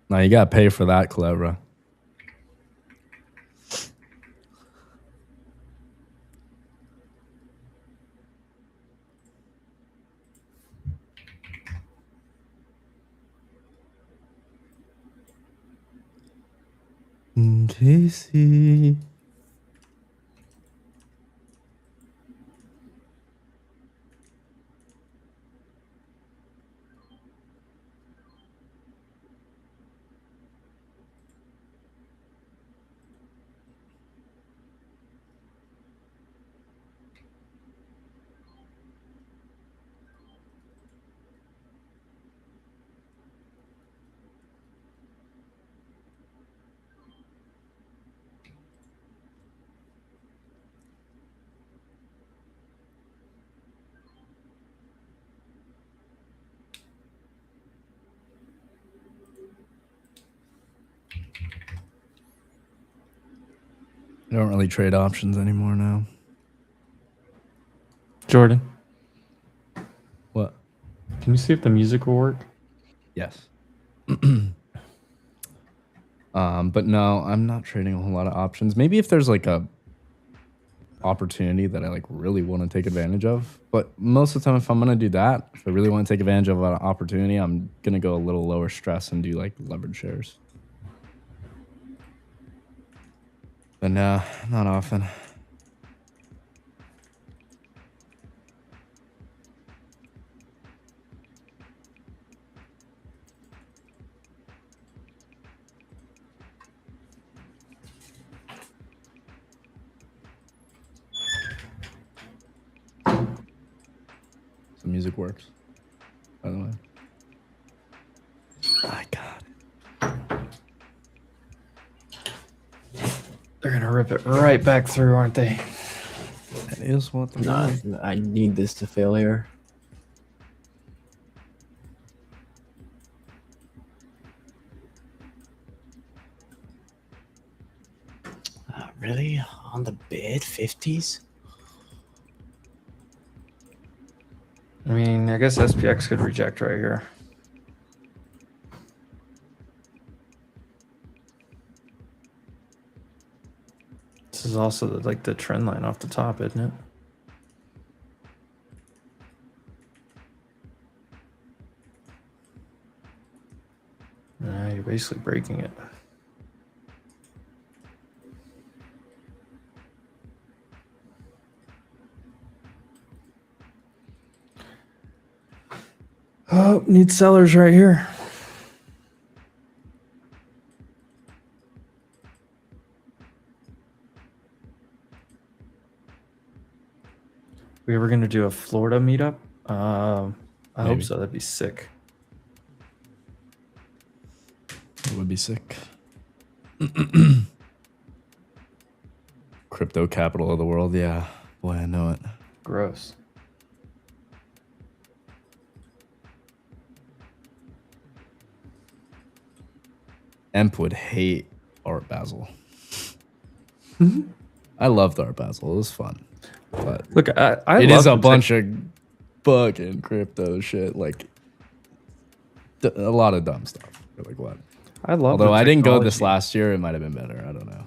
No, you gotta pay for that, Clever. Casey. I don't really trade options anymore now. Jordan, What? can you see if the music will work? Yes. But no, I'm not trading a whole lot of options. Maybe if there's like a opportunity that I like really want to take advantage of. But most of the time, if I'm gonna do that, if I really want to take advantage of an opportunity, I'm gonna go a little lower stress and do like leverage shares. But no, not often. The music works, by the way. My God. They're gonna rip it right back through, aren't they? That is what the Nah, I need this to fail here. Really? On the bid? 50s? I mean, I guess SPX could reject right here. This is also like the trend line off the top, isn't it? You're basically breaking it. Oh, need sellers right here. We ever gonna do a Florida meetup? I hope so. That'd be sick. It would be sick. Crypto capital of the world. Yeah, boy, I know it. Gross. Emp would hate Art Basel. I loved Art Basel. It was fun. But look, I it is a bunch of fucking crypto shit. Like a lot of dumb stuff. Like what? I love. Although I didn't go this last year, it might have been better. I don't know,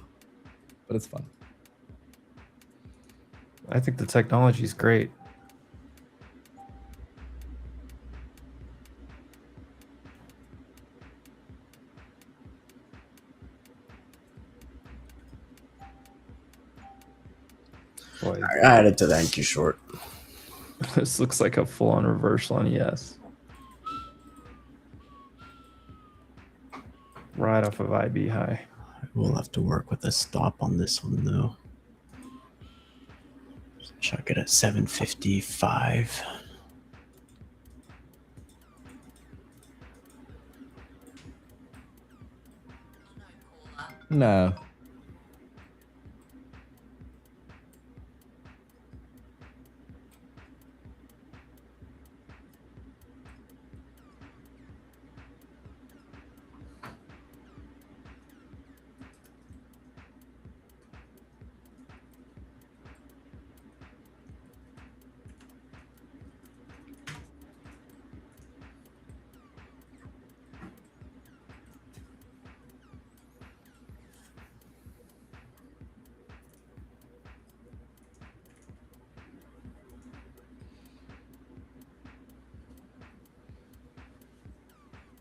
but it's fun. I think the technology is great. Boy, I added to the NQ short. This looks like a full-on reversal on ES. Right off of IB high. We'll have to work with a stop on this one though. Chuck it at 755. No.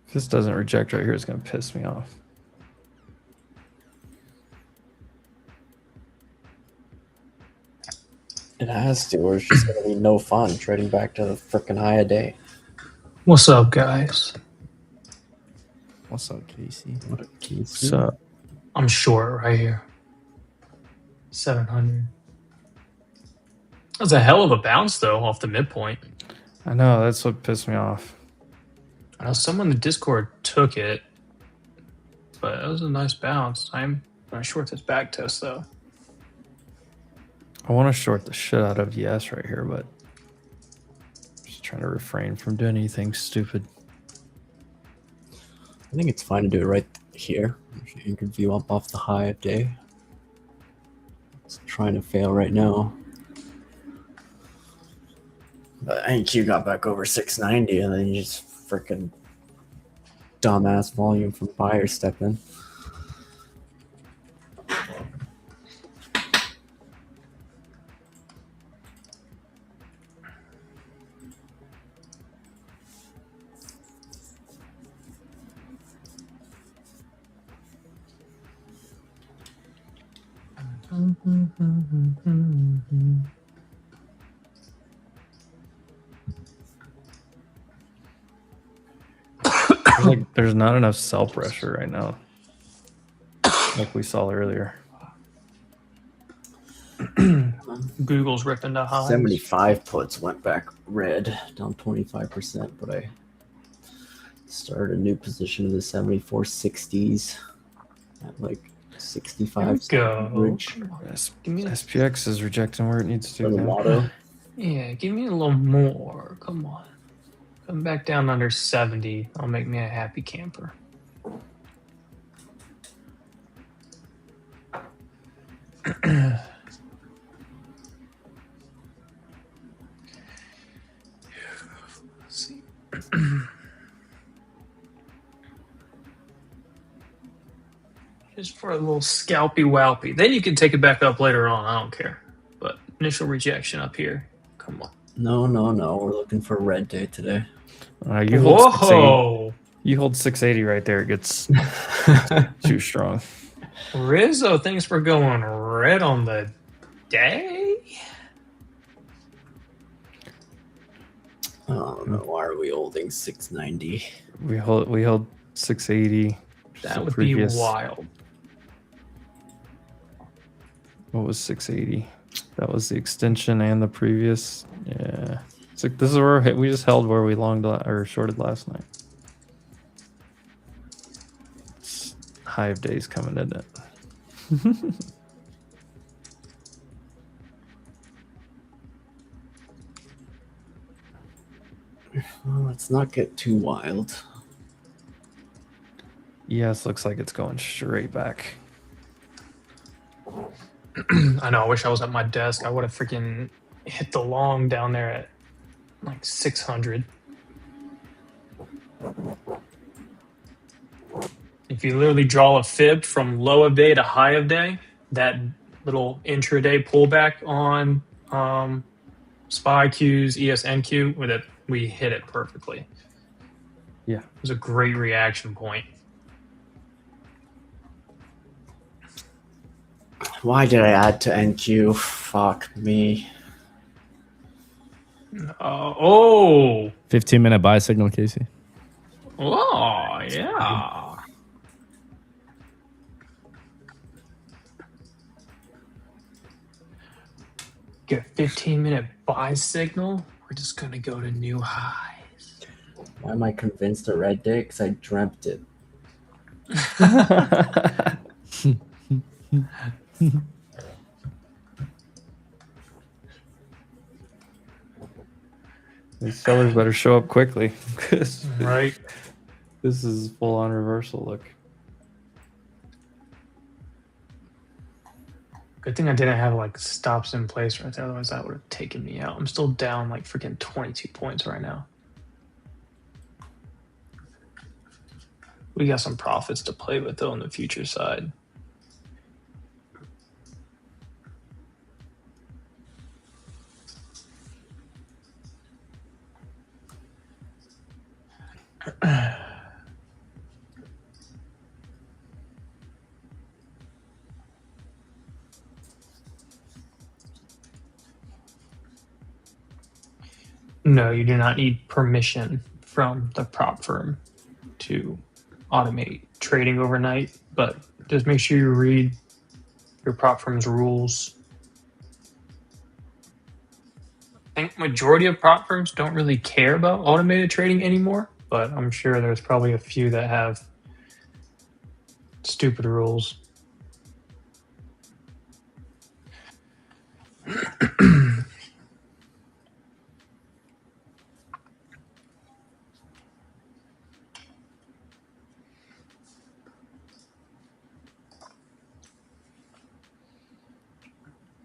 If this doesn't reject right here, it's going to piss me off. It has to, or it's just gonna be no fun trading back to the freaking high a day. What's up, guys? What's up, Casey? So I'm short right here. 700. That's a hell of a bounce, though, off the midpoint. I know, that's what pissed me off. I know someone in the Discord took it, but it was a nice bounce. I'm going to short this back test, though. I want to short the shit out of yes right here, but just trying to refrain from doing anything stupid. I think it's fine to do it right here. You can view up off the high of day. It's trying to fail right now. But NQ got back over 690 and then you just freaking dumbass volume from buyer step in. There's not enough sell pressure right now, like we saw earlier. Google's ripping the highs. 75 puts went back red, down 25%, but I started a new position in the 74.60s at like 65 Go. average Give me SPX is rejecting where it needs to. for the now. lotto. Yeah, give me a little more. Come on. Come back down under 70. I'll make me a happy camper. Let's see. Just for a little scalpy whalpy. Then you can take it back up later on. I don't care. But initial rejection up here. Come on. No. We're looking for red day today. You hold 680. Whoa! You hold 680 right there. It gets too strong. Rizzo, thanks for going red on the day. I don't know. Why are we holding 690? We held 680. That would be wild. What was 680? That was the extension and the previous. Yeah. It's like this is where we just held where we longed or shorted last night. It's high of days coming, isn't it? Well, let's not get too wild. Yes, looks like it's going straight back. I know. I wish I was at my desk. I would have freaking hit the long down there at like 600. If you literally draw a fib from low of day to high of day, that little intraday pullback on SPY Qs, ESNQ, with it, we hit it perfectly. Yeah. It was a great reaction point. Why did I add to NQ? Fuck me. 15-minute buy signal, Casey. Oh, yeah. Get a 15-minute buy signal. We're just going to go to new highs. Why am I convinced a red day? Because I dreamt it. These sellers better show up quickly. Right. This is full on reversal. Look. Good thing I didn't have like stops in place right there. Otherwise, that would have taken me out. I'm still down like freaking 22 points right now. We got some profits to play with though on the future side. No, you do not need permission from the prop firm to automate trading overnight, but just make sure you read your prop firm's rules. I think majority of prop firms don't really care about automated trading anymore, but I'm sure there's probably a few that have stupid rules.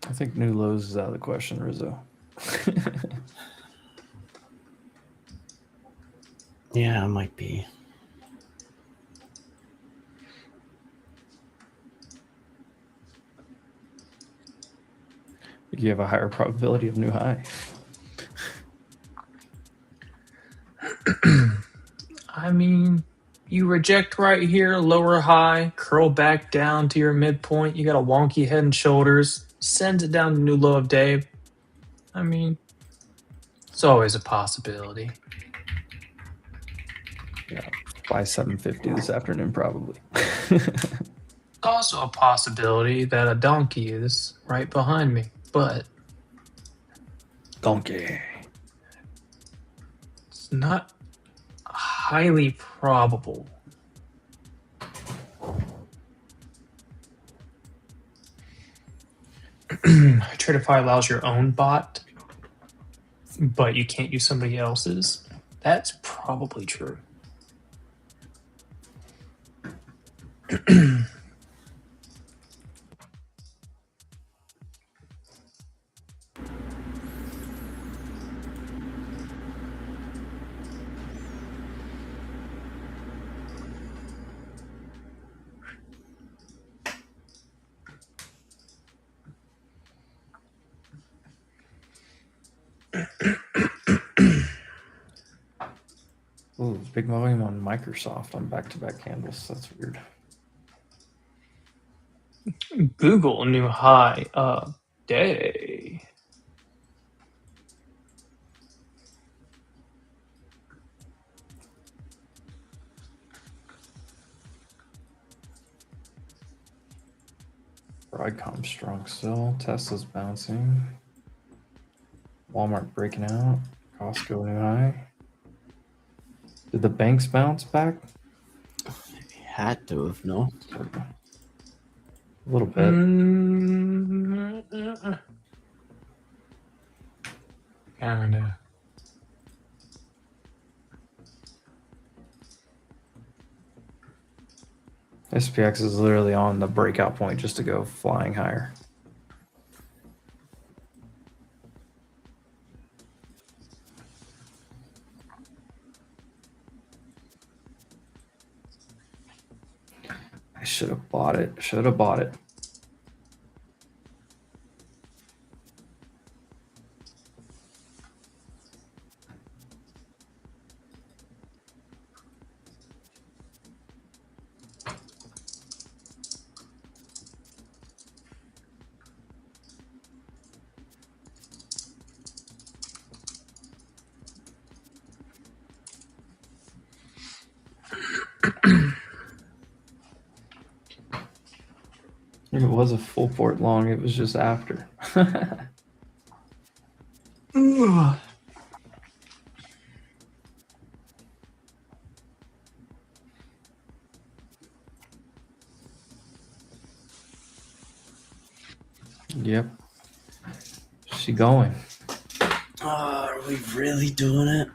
I think new lows is out of the question, Rizzo. Yeah, it might be. You have a higher probability of new high. I mean, you reject right here, lower high, curl back down to your midpoint. You got a wonky head and shoulders, sends it down to new low of day. I mean, it's always a possibility. Yeah, buy 750 this afternoon, probably. It's also a possibility that a donkey is right behind me, but Donkey. it's not highly probable. Tradify allows your own bot, but you can't use somebody else's. That's probably true. Ooh, big volume on Microsoft on back-to-back candles. That's weird. Google new high of day. Broadcom strong still. Tesla's bouncing. Walmart breaking out. Costco new high. Did the banks bounce back? Had to have, no? A little bit. Kinda. SPX is literally on the breakout point just to go flying higher. I should have bought it. Should have bought it. If it was a full port long, it was just after. Yep. She going. Are we really doing it?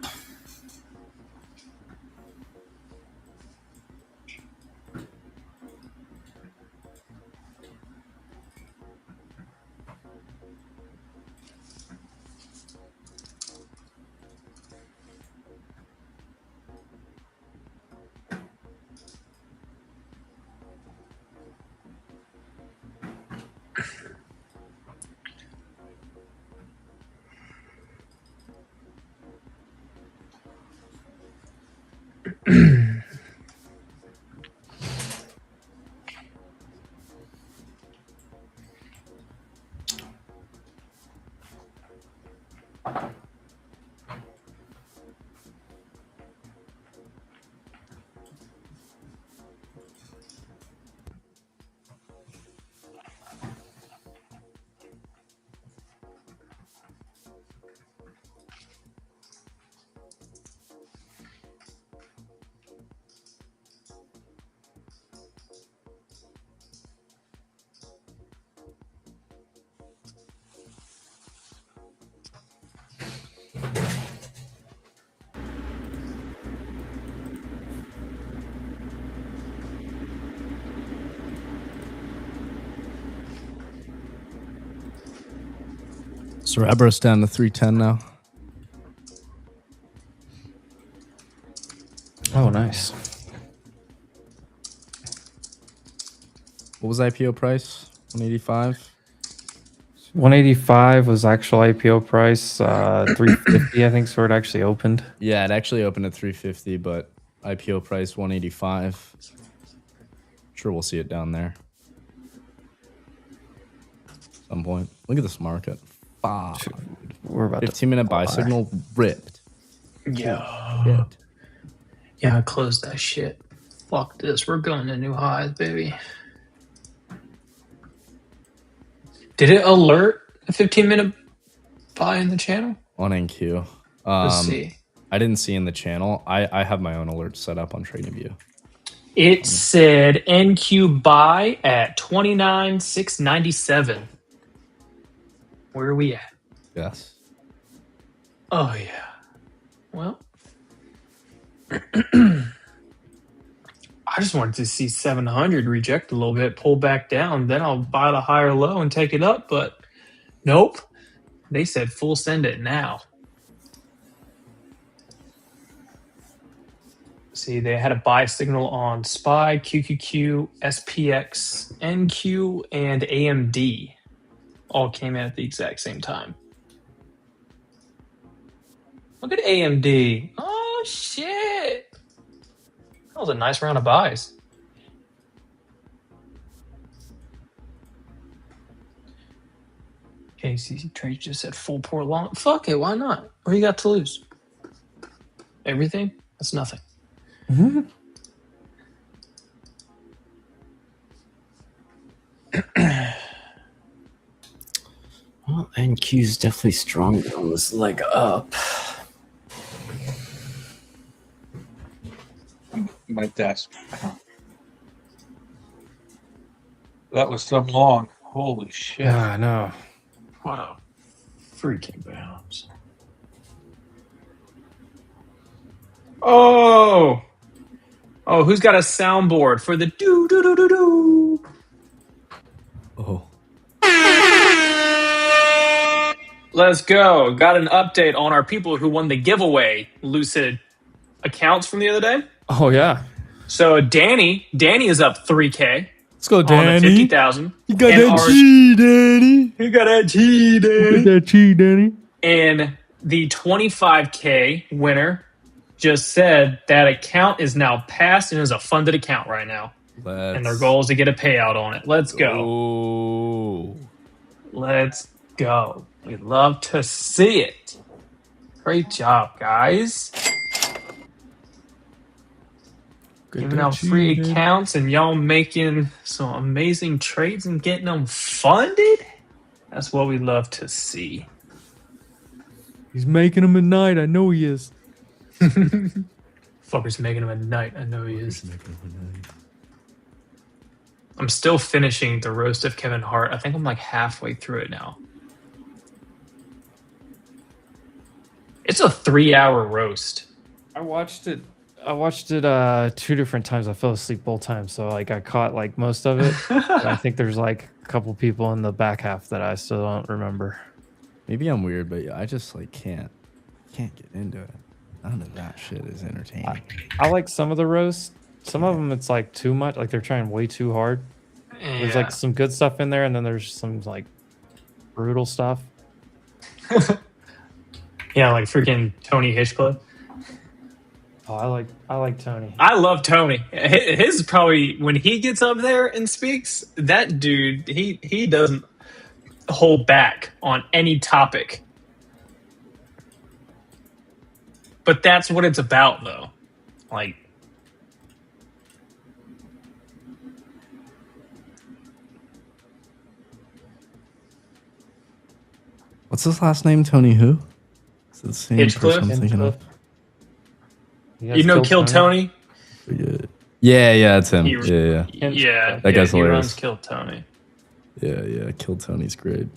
Cerberus down to 310 now. Oh, nice. What was IPO price? 185. 185 was actual IPO price. 350, I think, is where it actually opened. Yeah, it actually opened at 350, but IPO price 185. Sure, we'll see it down there. Some point. Look at this market. Fuck. We're about 15-minute buy signal ripped. Yeah. Ripped. Yeah, I closed that shit. Fuck this. We're going to new highs, baby. Did it alert a 15-minute buy in the channel? On NQ. Let's see. I didn't see in the channel. I have my own alerts set up on TradingView. It said NQ buy at 29,697. Where are we at? Yes. Oh, yeah. Well, I just wanted to see 700 reject a little bit, pull back down. Then I'll buy the higher low and take it up. But nope. They said full send it now. See, they had a buy signal on SPY, QQQ, SPX, NQ, and AMD. All came in at the exact same time. Look at AMD. Oh, shit. That was a nice round of buys. KCC Trade just said full port long. Fuck it, why not? What do you got to lose? Everything? That's nothing. Well, NQ's definitely stronger on this leg up. My desk. That was some long. Holy shit. Yeah, I know. What a freaking bounce. Oh! Oh, who's got a soundboard for the do-do-do-do-do? Oh. Let's go. Got an update on our people who won the giveaway Lucid accounts from the other day. Oh, yeah. So Danny is up 3K. Let's go, On the Danny. 50,000. You got And that ours- G, Danny. You got that G, Danny. that G, Danny. And the 25K winner just said that account is now passed and is a funded account right now. And their goal is to get a payout on it. Let's go. Oh. Let's go. We'd love to see it. Great job, guys. Giving out free accounts and y'all making some amazing trades and getting them funded. That's what we love to see. He's making them at night. I know he is. Fucker's making them at night. I know he is. I'm still finishing the roast of Kevin Hart. I think I'm like halfway through it now. It's a 3-hour roast. I watched it 2 different times. I fell asleep both times, so like I caught like most of it. But I think there's like a couple people in the back half that I still don't remember. Maybe I'm weird, but I just like can't get into it. None of that shit is entertaining. I like some of the roasts. Some of them it's like too much. Like they're trying way too hard. There's like some good stuff in there, and then there's some like brutal stuff. Yeah, like freaking Tony Hitchcliff. Oh, I like Tony. I love Tony. His is probably when he gets up there and speaks, that dude, he doesn't hold back on any topic. But that's what it's about, though. Like, What's his last name? Tony who? Is it the same Hitchcliff? person I'm thinking of? you know, Kill Tony? Yeah, it's him. He- Yeah. Yeah, That guy's he hilarious. runs Kill Tony. Yeah. Kill Tony's great.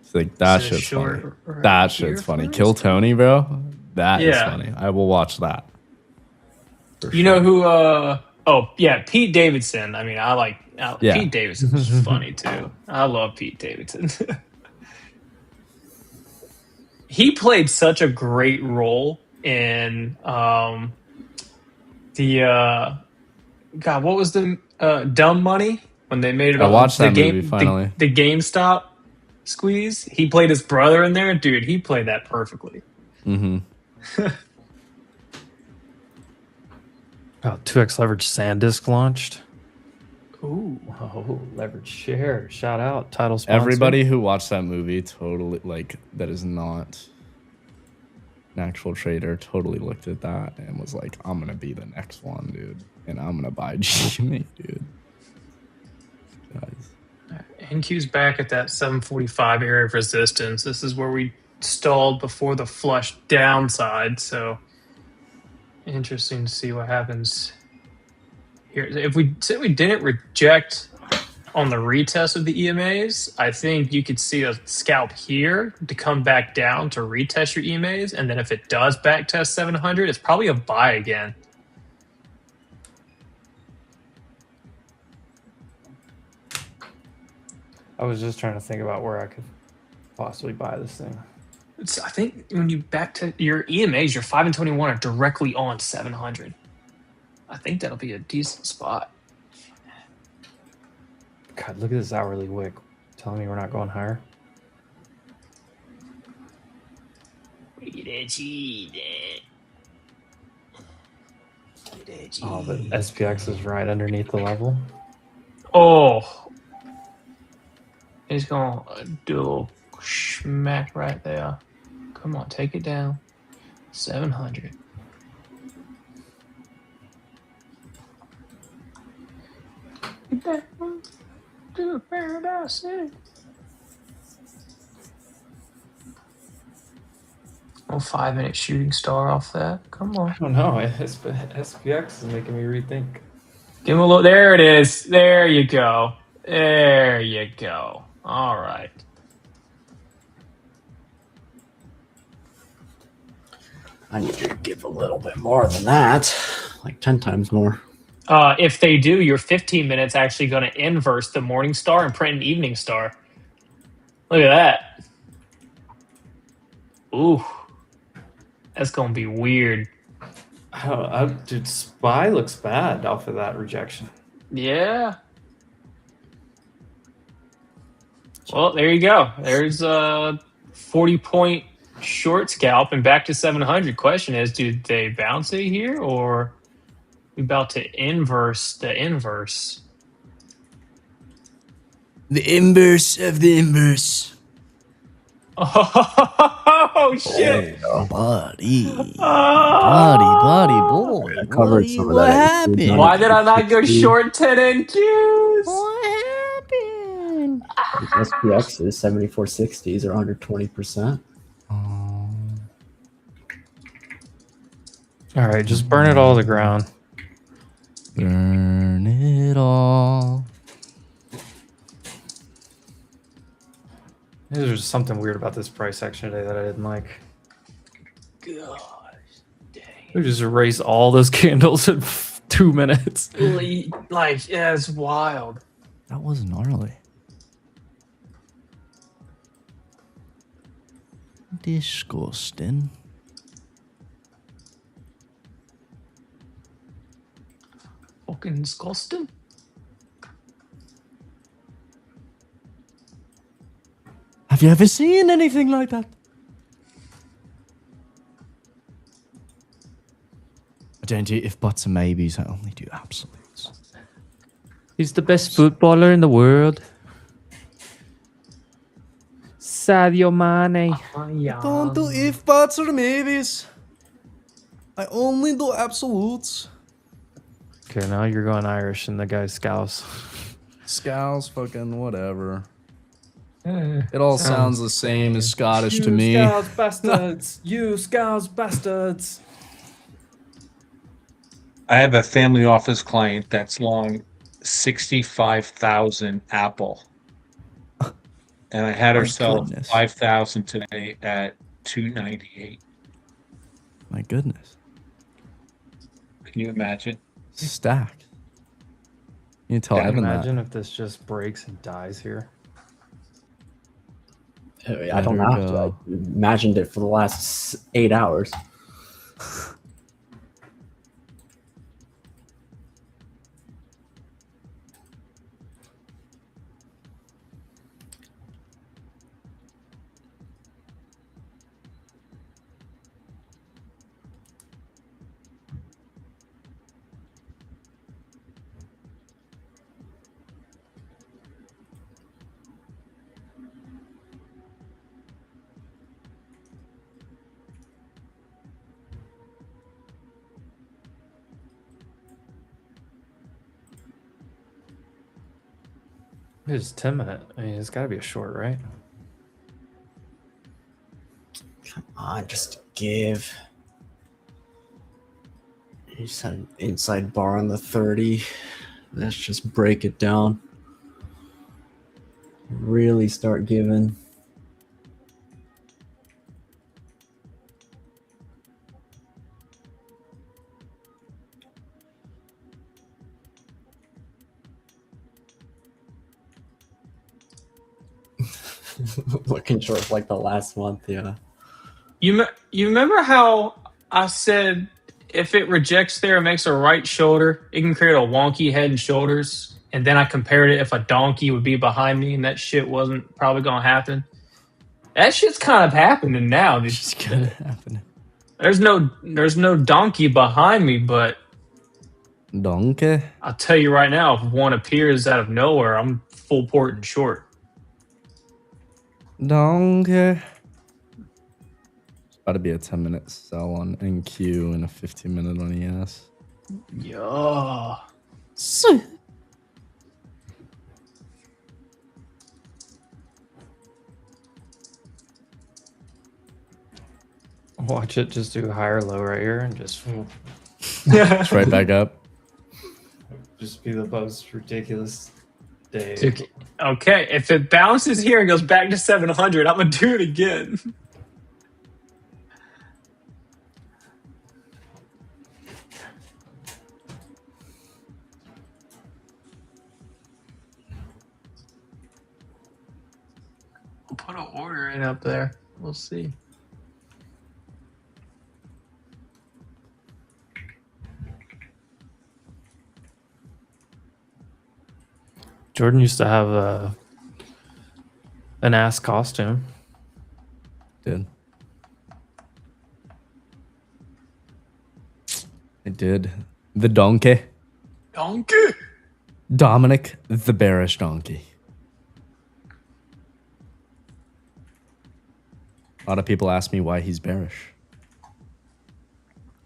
It's like, that Is it shit's funny. short right That here shit's funny. first? Kill Tony, bro. That is Yeah. funny. I will watch that. For You sure. know who? Oh yeah, Pete Davidson. I mean, I like Yeah. Pete Davidson is funny too. I love Pete Davidson. He played such a great role in the God, what was the Dumb Money when they made it I up watched the that game movie finally. the GameStop squeeze. He played his brother in there, dude. He played that perfectly. Mm-hmm. Oh, 2x leverage SanDisk launched. Ooh, Oh, leverage share. Shout out. Title sponsor. Everybody who watched that movie totally like that is not an actual trader totally looked at that and was like, I'm gonna be the next one, dude. And I'm gonna buy GME, dude. Guys. NQ's back at that 745 area of resistance. This is where we stalled before the flush downside. So interesting to see what happens here. If we say we didn't reject on the retest of the EMAs, I think you could see a scalp here to come back down to retest your EMAs. And then if it does back test 700, it's probably a buy again. I was just trying to think about where I could possibly buy this thing. I think when you back to your EMAs, your 5 and 21 are directly on 700. I think that'll be a decent spot. God, look at this hourly wick. Telling me we're not going higher. Oh, but SPX is right underneath the level. Oh, he's gonna do a little smack right there. Come on, take it down. 700. Get that one to Paradise City. Oh, 5-minute shooting star off that. Come on. I don't know. SPX is making me rethink. Give him a look. There it is. There you go. There you go. All right. I need you to give a little bit more than that, like 10 times more. If they do, your 15 minutes actually going to inverse the morning star and print an evening star. Look at that. Ooh. That's going to be weird. Dude, SPY looks bad off of that rejection. Yeah. Well, there you go. There's a 40-point short scalp and back to 700. Question is, do they bounce it here or we about to inverse the inverse? The inverse of the inverse. Oh, shit. Buddy. Oh. Buddy, boy. I covered Buddy, some of what that. happened? Why did I not go short 10 inches? What happened? SPX is 7460s or under 20%. All right, just burn it all to the ground. Burn it all. There's something weird about this price action today that I didn't like. Gosh, dang. We just erased all those candles in 2 minutes. Like, yeah, it's wild. That was gnarly. Disgusting. Fucking disgusting. Have you ever seen anything like that? I don't do if buts and maybes. I only do absolutes. He's the best footballer in the world. Sadio Mane. I don't do if buts or maybes. I only do absolutes. Okay, now you're going Irish and the guy's scouse. Scouse, fucking whatever. It all sounds the same as Scottish to me. You scouse bastards. You scouse bastards. I have a family office client that's long 65,000 Apple. And I had her My sell goodness. 5,000 today at 298. My goodness. Can you imagine? Stacked. You tell Can you Evan imagine that. if this just breaks and dies here? I don't Let her have to. go. I imagined it for the last 8 hours. It's 10 minute. I mean, it's got to be a short, right? Come on, just give. You just had an inside bar on the 30. Let's just break it down. Really start giving. Looking short like the last month, yeah. You remember how I said if it rejects there and makes a right shoulder, it can create a wonky head and shoulders. And then I compared it if a donkey would be behind me, and that shit wasn't probably gonna happen. That shit's kind of happening now. It's gonna happen. There's no donkey behind me, but Donkey. I'll tell you right now, if one appears out of nowhere, I'm full port and short. Donkey. It's about to be a 10-minute sell on NQ and a 15-minute on ES. Yeah. Watch it just do high or low right here and just It's right back up. just be the most ridiculous day. Okay, if it bounces here and goes back to 700, I'm gonna do it again. I'll put an order in up there. We'll see. Jordan used to have an ass costume. Did. It did. The donkey. Donkey. Dominic the bearish donkey. A lot of people ask me why he's bearish.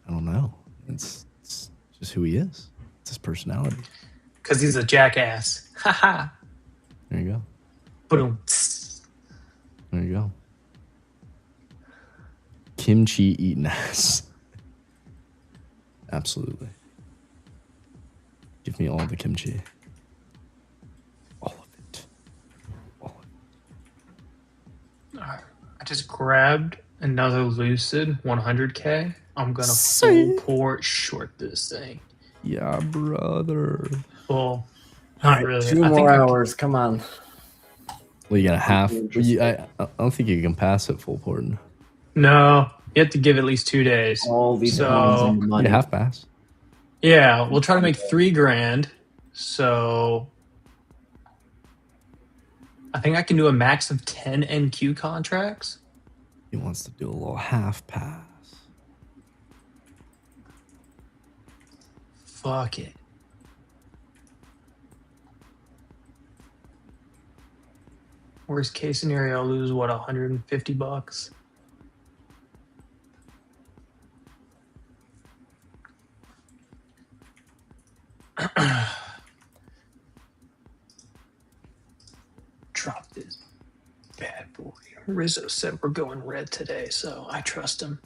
I don't know. It's just who he is. It's his personality. Because he's a jackass. Haha. There you go. Boom. There you go. Kimchi eating ass. Absolutely. Give me all the kimchi. All of it. All of it. Alright. I just grabbed another Lucid 100K. I'm gonna full port short this thing. Yeah, brother. Well, All not right, really. 2 I think more I can- hours. Come on. Well, you got a half. Interesting. I don't think you can pass it full porting. No, you have to give at least 2 days. All these So- pounds in the money. You half pass. Yeah, we'll try to make 3 grand. So I think I can do a max of 10 NQ contracts. He wants to do a little half pass. Fuck it. Worst case scenario, I'll lose what, $150? Drop this bad boy. Rizzo said we're going red today, so I trust him.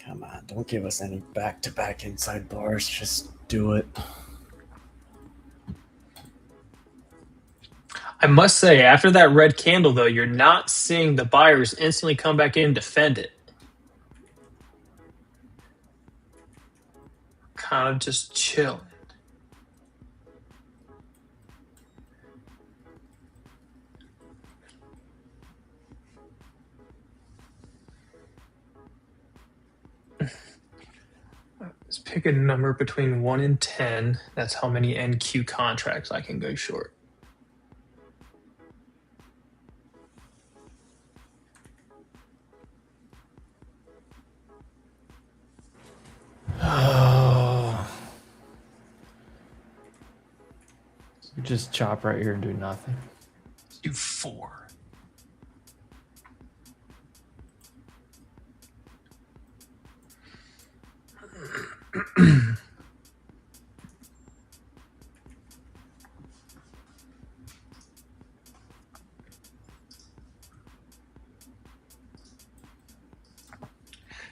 Come on, don't give us any back-to-back inside bars. Just do it. I must say, after that red candle, though, you're not seeing the buyers instantly come back in and defend it. Kind of just chill. Let's pick a number between 1 and 10. That's how many NQ contracts I can go short. Oh. You just chop right here and do nothing. Let's do 4.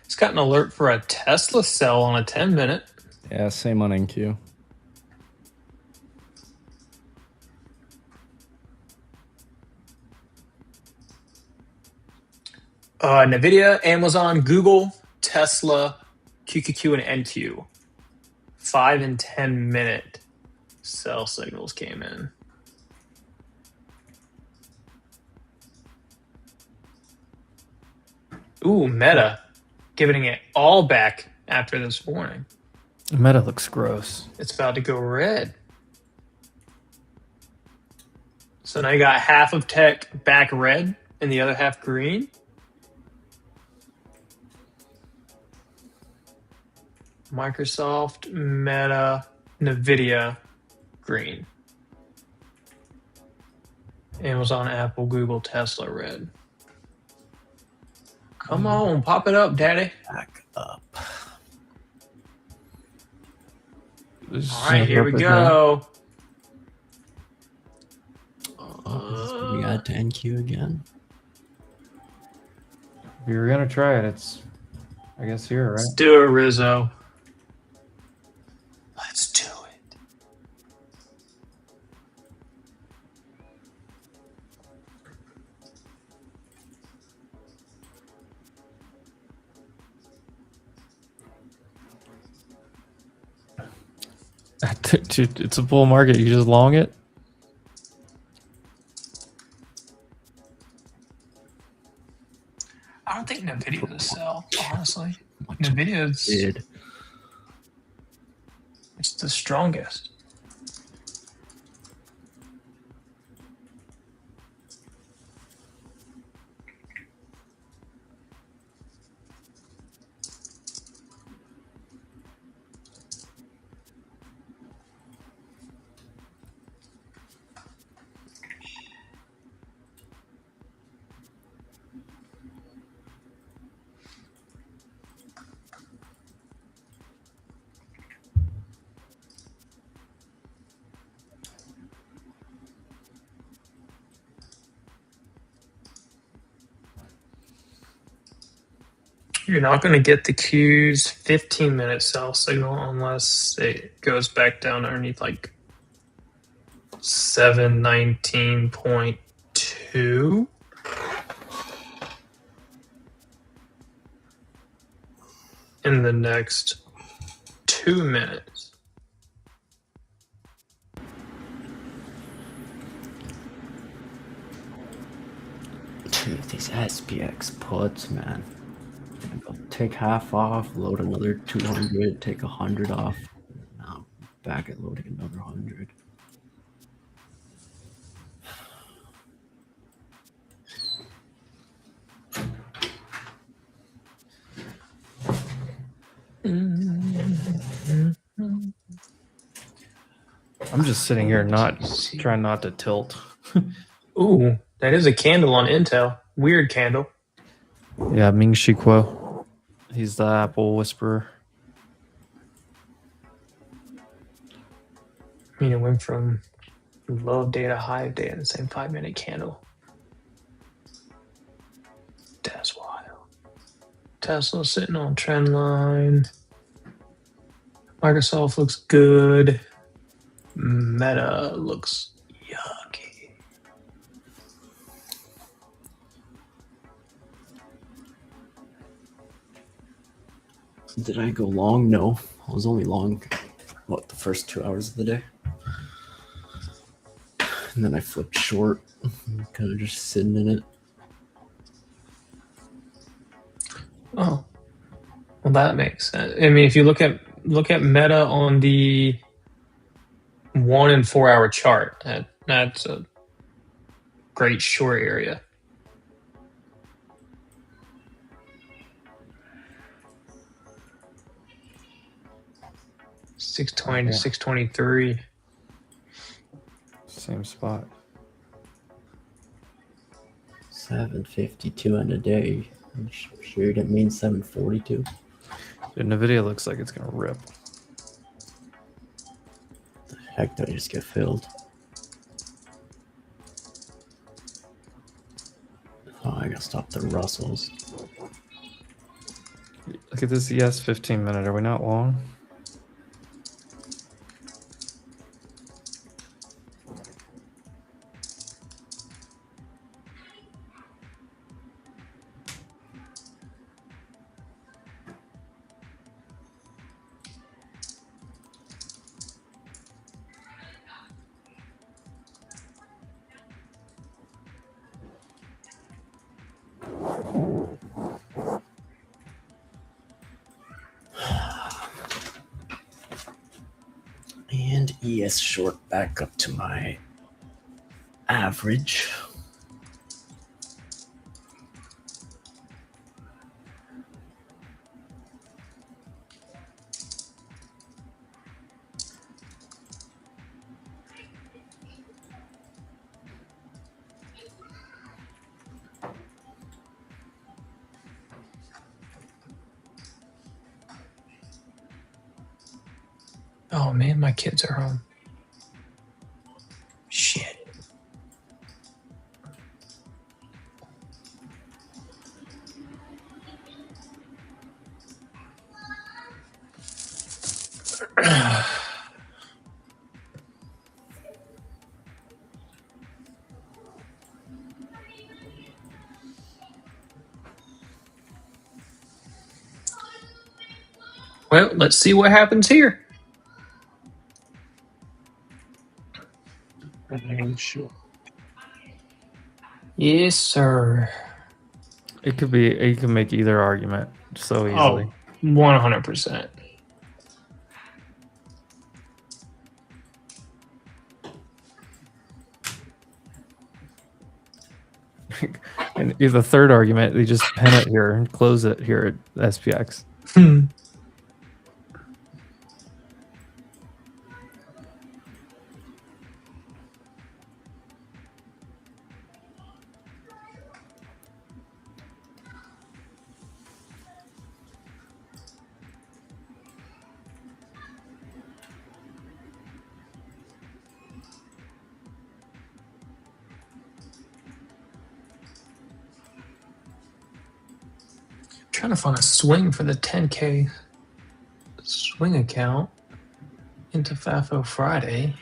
It's got an alert for a Tesla sell on a 10-minute. Yeah, same on NQ. NVIDIA, Amazon, Google, Tesla, QQQ, and NQ. 5 and 10-minute sell signals came in. Ooh, Meta. Giving it all back after this warning. Meta looks gross. It's about to go red. So now you got half of tech back red and the other half green. Microsoft, Meta, NVIDIA, green. Amazon, Apple, Google, Tesla, red. Come on, pop it up, daddy. Back up. All right, here we go. We got to NQ again. If you're gonna try it, it's I guess here, right? Let's do it, Rizzo. Let's do it. Dude, it's a bull market. You just long it. I don't think NVIDIA is a sell, honestly. NVIDIA is it's the strongest. You're not going to get the Q's 15-minute sell signal unless it goes back down underneath like 719.2. In the next 2 minutes. Dude, these SPX puts, man. I'll take half off, load another 200, take 100 off. Now back at loading another 100. I'm just sitting here trying not to tilt. Ooh, that is a candle on Intel. Weird candle. Yeah, Ming Chi Kuo. He's the Apple whisperer. I mean, it went from low of day to high of day in the same 5-minute candle. That's wild. Tesla sitting on trend line. Microsoft looks good. Meta looks yucky. Did I go long? No. I was only long, what, the first 2 hours of the day? And then I flipped short, kind of just sitting in it. Oh, well, that makes sense. I mean, if you look at Meta on the 1 and 4 hour chart, that's a great short area. $620 to $623. Same spot. 752 in a day. I'm sure you didn't mean 742. Dude, Nvidia looks like it's gonna rip. The heck did I just get filled? Oh, I gotta stop the Russells. Look at this ES 15 minute. Are we not long? And ES short back up to my average. Oh man, my kids are home. Shit. Well, let's see what happens here. Sure. Yes, sir. It could be. You can make either argument so easily. Oh, 100%. And the third argument, you just pen it here and close it here at SPX. Trying to find a swing for the 10K swing account into FAFO Friday.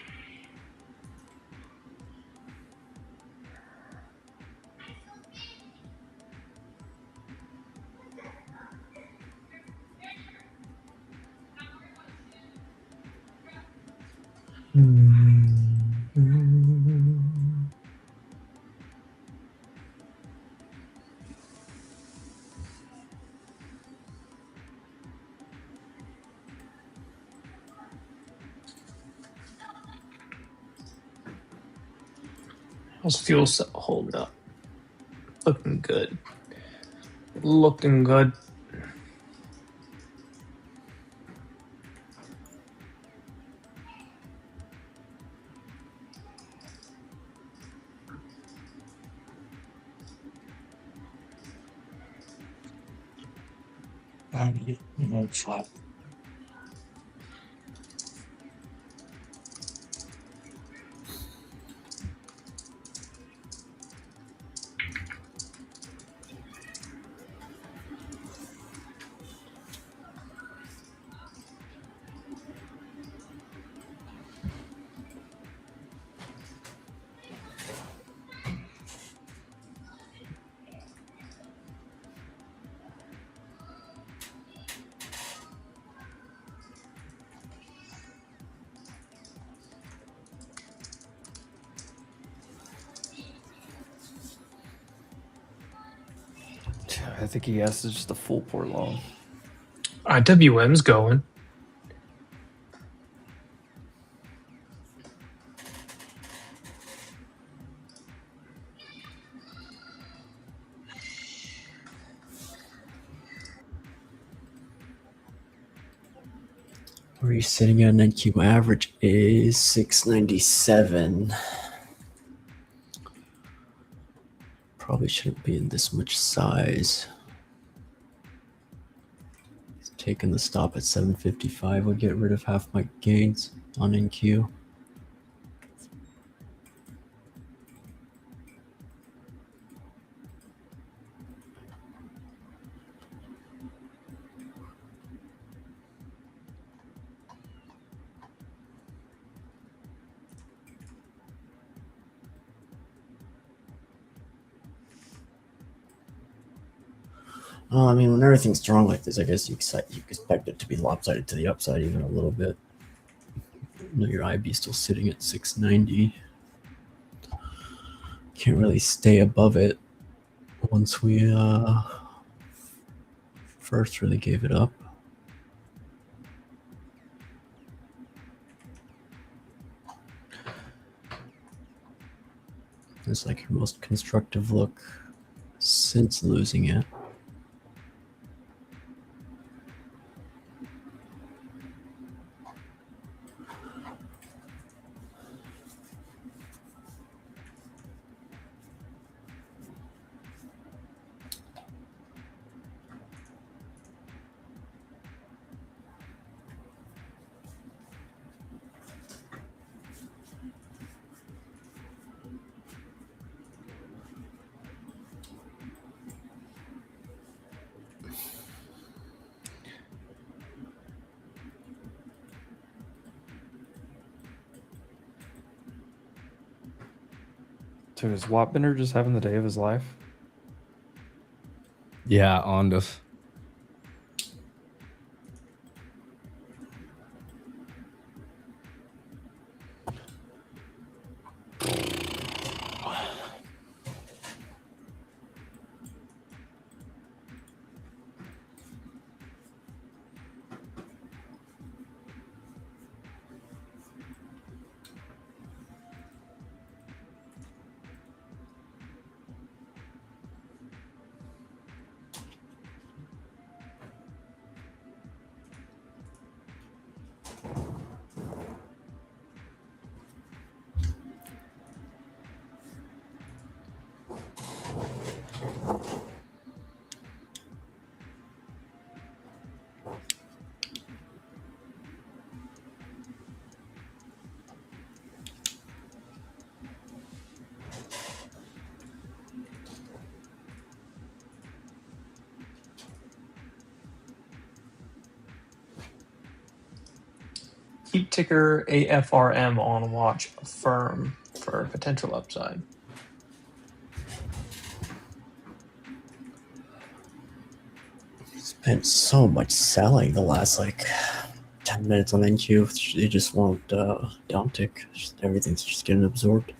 How's fuel cell holding up? Looking good. Looking good. Flat. I think ES is just a full port long. IWM's going. Where you're sitting at an NQ average is 697. Probably shouldn't be in this much size. Taking the stop at 755 would get rid of half my gains on NQ. I mean, when everything's strong like this, I guess you expect it to be lopsided to the upside even a little bit. Your IB still sitting at 690. Can't really stay above it once we first really gave it up. It's like your most constructive look since losing it. Dude, is Wattbender just having the day of his life? Yeah, on this. Keep ticker AFRM on watch firm for potential upside. Spent so much selling the last like 10 minutes on NQ. It just won't downtick. Everything's just getting absorbed.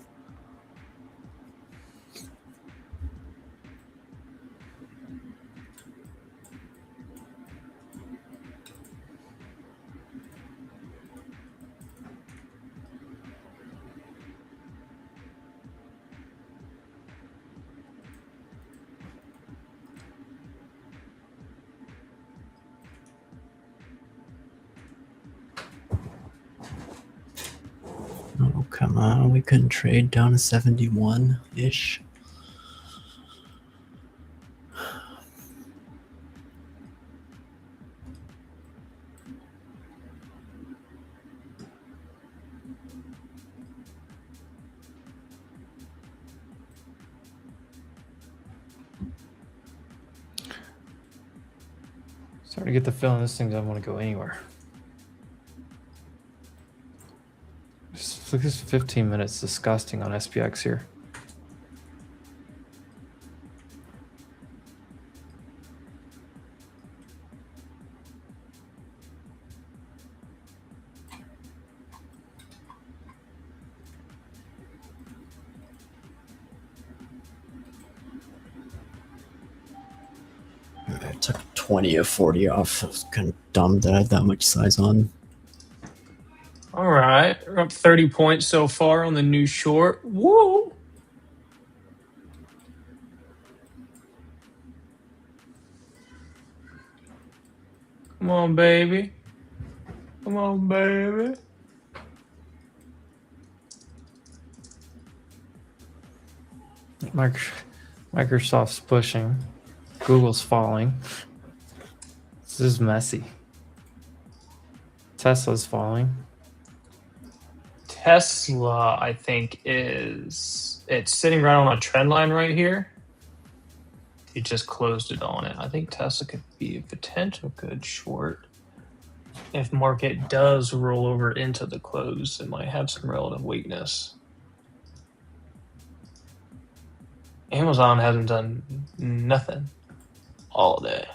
Oh, come on. We couldn't trade down to 71-ish. Starting to get the feeling this thing doesn't want to go anywhere. Just look at this 15 minutes disgusting on SPX here. took 20 or 40 off. It was kind of dumb that I had that much size on. All right, we're up 30 points so far on the new short. Woo! Come on, baby. Come on, baby. Microsoft's pushing. Google's falling. This is messy. Tesla's falling. Tesla, I think, it's sitting right on a trend line right here. He just closed it on it. I think Tesla could be a potential good short. If market does roll over into the close, it might have some relative weakness. Amazon hasn't done nothing all day.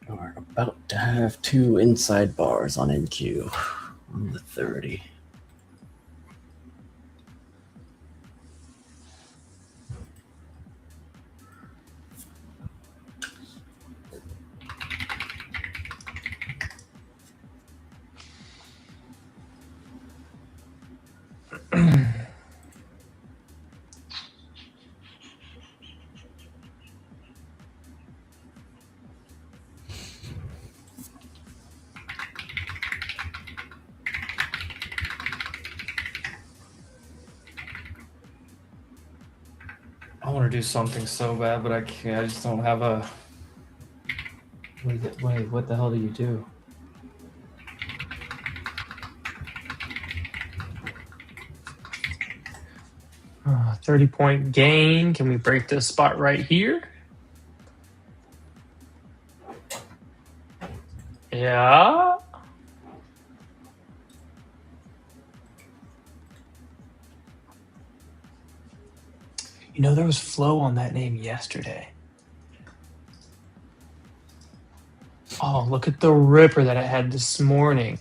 We're about to have 2 inside bars on NQ on the 30. I want to do something so bad, but I can't. I just don't have a. Wait, what the hell do you do? Uh, 30-point gain. Can we break this spot right here? Yeah. You know, there was flow on that name yesterday. Oh, look at the ripper that it had this morning.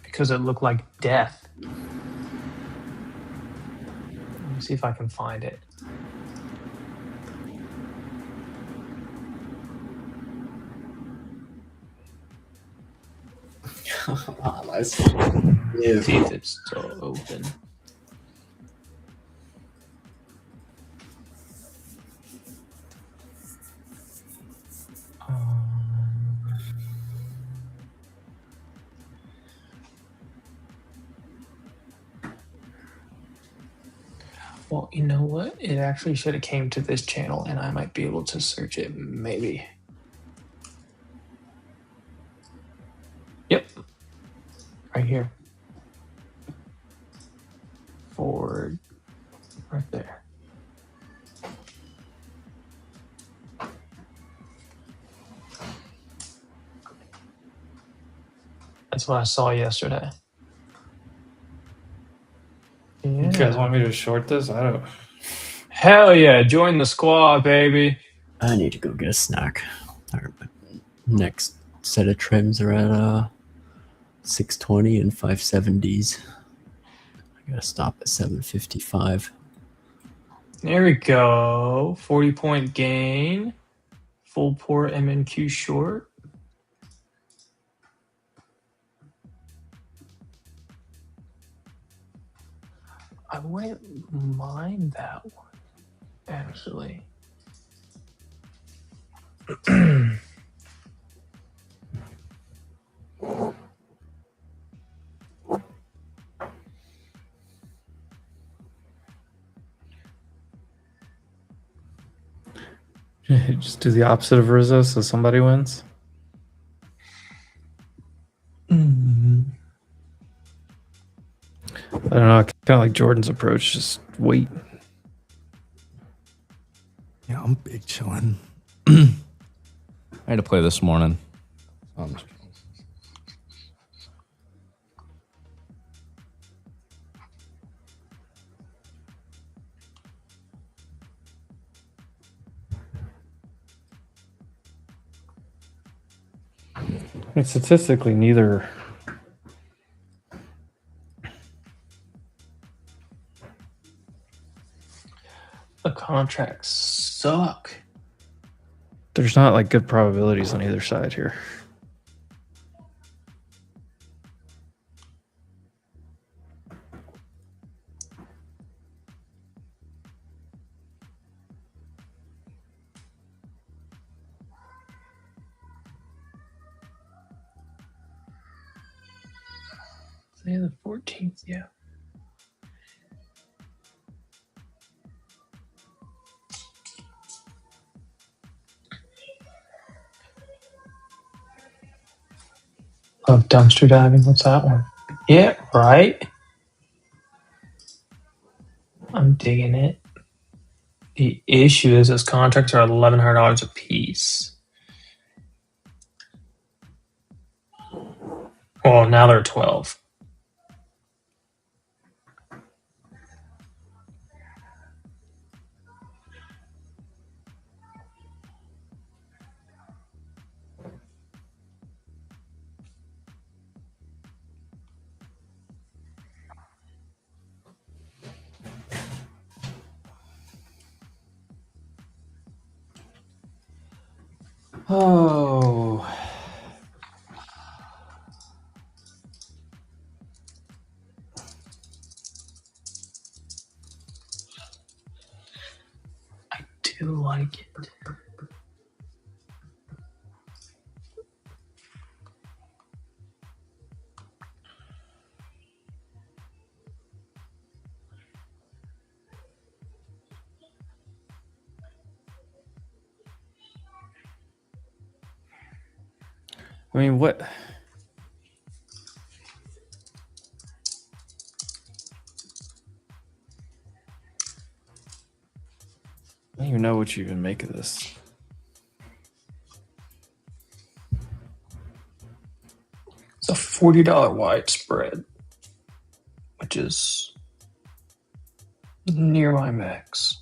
Because it looked like death. Let me see if I can find it. Let's See if it's still open. Well, you know what? It actually should have came to this channel, and I might be able to search it, maybe. Yep. Right here. Forward. Right there. That's what I saw yesterday. Yeah. You guys want me to short this? I don't. Hell yeah, join the squad, baby. I need to go get a snack. Our next set of trims are at 620 and 570s. I gotta stop at 755. There we go. 40-point gain. Full port MNQ short. I wouldn't mind that one, actually. Just do the opposite of Rizzo so somebody wins. Mm. I don't know. I kind of like Jordan's approach. Just wait. Yeah, I'm big chilling. I had to play this morning. And statistically, neither. The contracts suck. There's not like good probabilities on either side here. Say the 14th, yeah. Love dumpster diving. What's that one? Yeah, right. I'm digging it. The issue is those contracts are $1,100 a piece. Well, now they're 12. Oh. I do like it. I mean, what? I don't even know what you even make of this. It's a $40 widespread, which is near my max.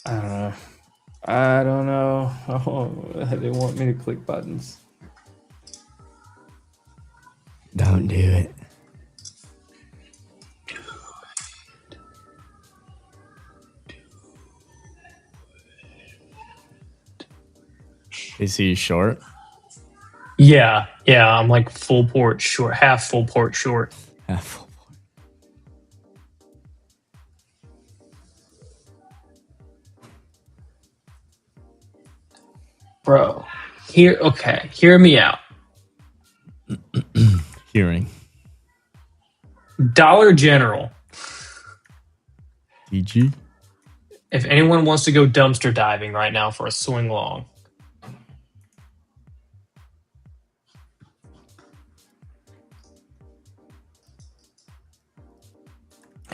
I don't know. I don't know. Oh, they want me to click buttons. Don't do it. Is he short? Yeah, I'm like full port short, half full port short. Half full point. Bro, hear me out. Hearing. Dollar General. DG? If anyone wants to go dumpster diving right now for a swing long,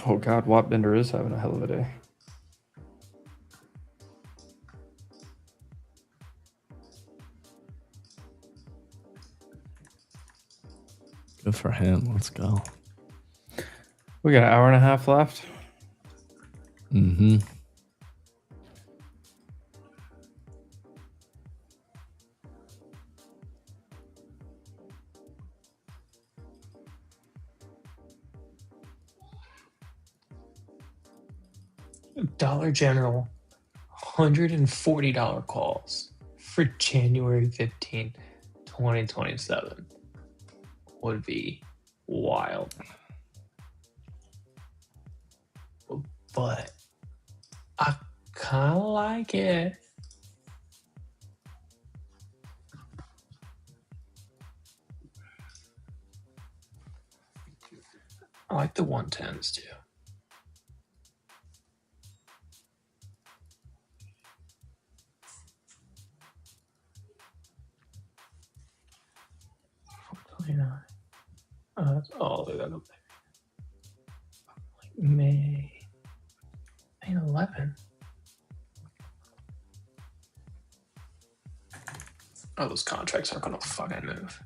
Oh God, Wattbender is having a hell of a day. Good for him. Let's go. We got an hour and a half left. Mm-hmm. Dollar General, $140 calls for January 15, 2027 would be wild. But I kind of like it. I like the 110s too. That's all they got up there. Like May 11. Oh, those contracts aren't gonna fucking move.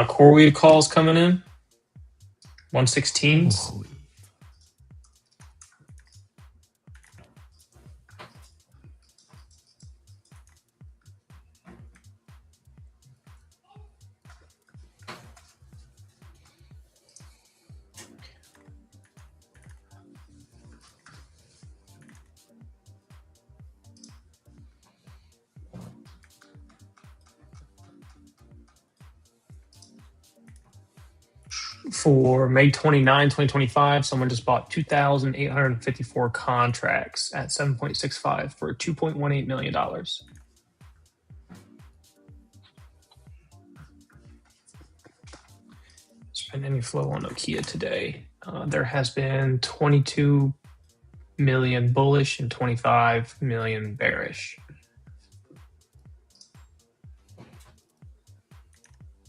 Core weed calls coming in. 116s. Holy. For May 29, 2025, someone just bought 2,854 contracts at 7.65 for $2.18 million. There's been any flow on Nokia today. There has been 22 million bullish and 25 million bearish.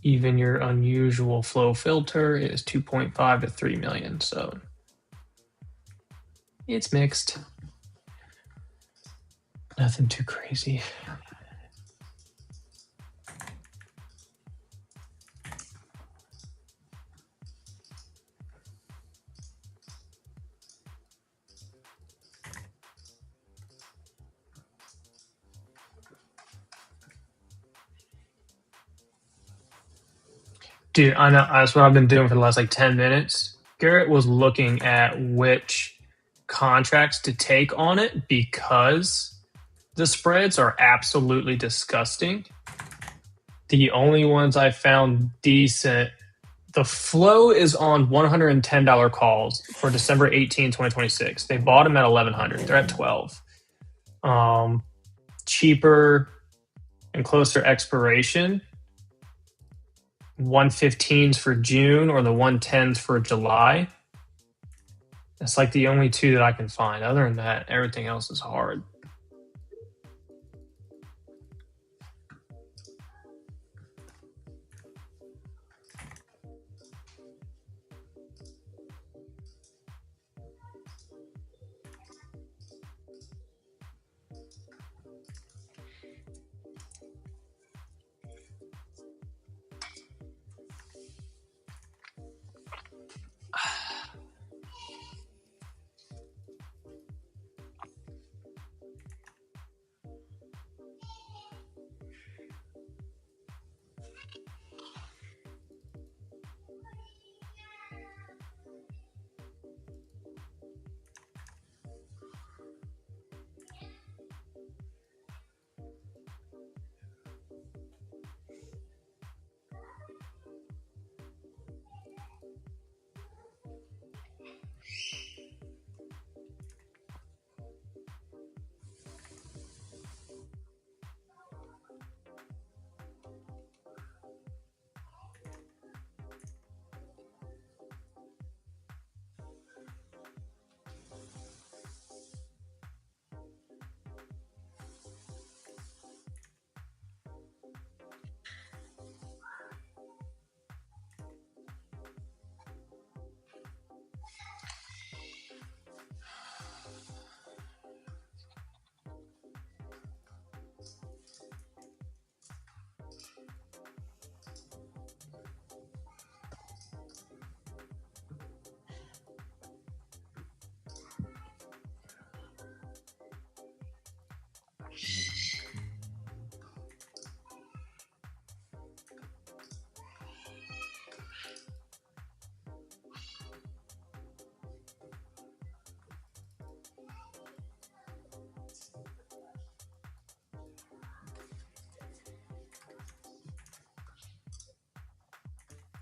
Even your unusual flow filter is 2.5 to 3 million. So it's mixed. Nothing too crazy. Dude, I know that's what I've been doing for the last like 10 minutes. Garrett was looking at which contracts to take on it because the spreads are absolutely disgusting. The only ones I found decent, the flow is on $110 calls for December 18, 2026. They bought them at 1100. They're at 12. Cheaper and closer expiration. 115s for June or the 110s for July. That's like the only two that I can find. Other than that, everything else is hard.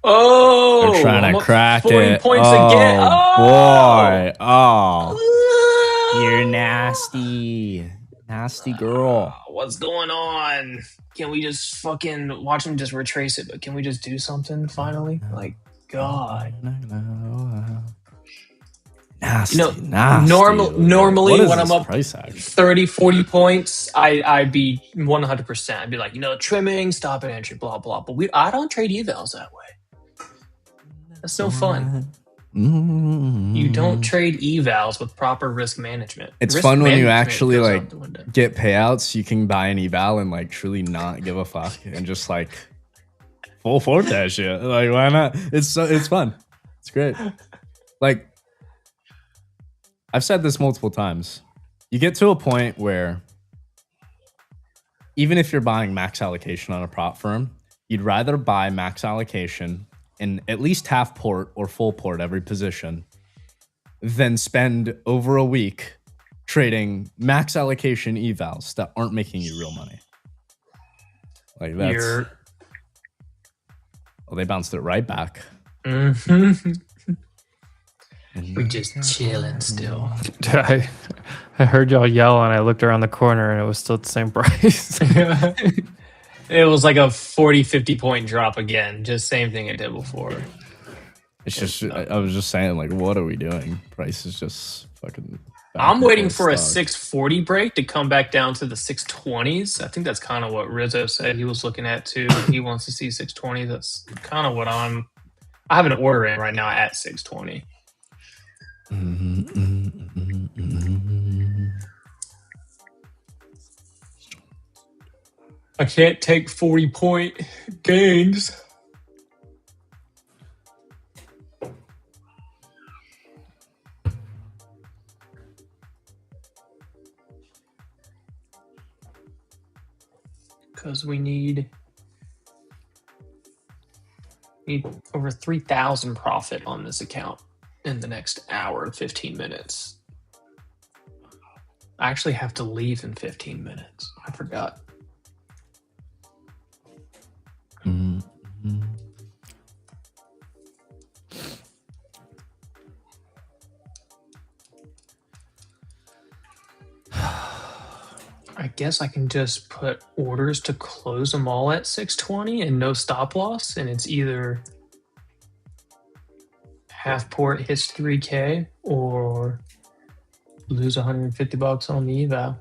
Oh, They're trying I'm to up crack 40 it. points Oh, again. boy. Oh, Oh. you're nasty. Nasty girl. What's going on? Can we just fucking watch him just retrace it? But can we just do something finally? Like, God. Nasty, You know, nasty. normally What is when I'm this up price action? 30, 40 points, I'd be 100%. I'd be like, trimming, stop at entry, blah, blah. But I don't trade evals that way. That's no fun. You don't trade evals with proper risk management. It's Risk fun when you management actually goes like out the window. get payouts. You can buy an eval and like truly not give a fuck and just like full fort that shit. Like, why not? It's fun. It's great. Like, I've said this multiple times. You get to a point where even if you're buying max allocation on a prop firm, you'd rather buy max allocation in at least half port or full port every position than spend over a week trading max allocation evals that aren't making you real money. Like that's... Oh, they bounced it right back. Mm-hmm. We just chilling still. I heard y'all yell and I looked around the corner and it was still the same price. It was like a 40, 50 point drop again. Just same thing it did before. It's just, I was just saying, like, what are we doing? Price is just fucking... I'm waiting for a 640 break to come back down to the 620s. I think that's kind of what Rizzo said he was looking at too. He wants to see 620. That's kind of what I have an order in right now at 620. I can't take 40 point gains. Because we need over 3,000 profit on this account in the next hour and 15 minutes. I actually have to leave in 15 minutes. I forgot. I guess I can just put orders to close them all at 620 and no stop loss, and it's either half port hits 3K or lose $150 on the eval.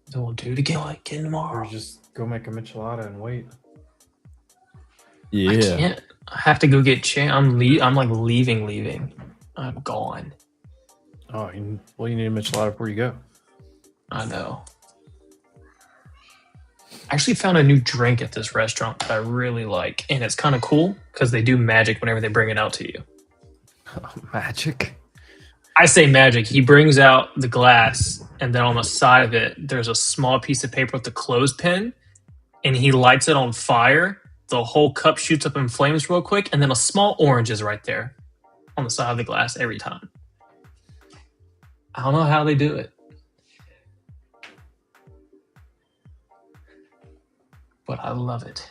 Then we'll do it again tomorrow. Or just go make a michelada and wait. Yeah. I can't. I have to go get I'm like leaving. I'm gone. Oh, you need a michelada before you go. I know. I actually found a new drink at this restaurant that I really like, and it's kind of cool because they do magic whenever they bring it out to you. Oh, magic? I say magic. He brings out the glass, and then on the side of it, there's a small piece of paper with the clothespin, and he lights it on fire. The whole cup shoots up in flames real quick, and then a small orange is right there on the side of the glass every time. I don't know how they do it. But I love it.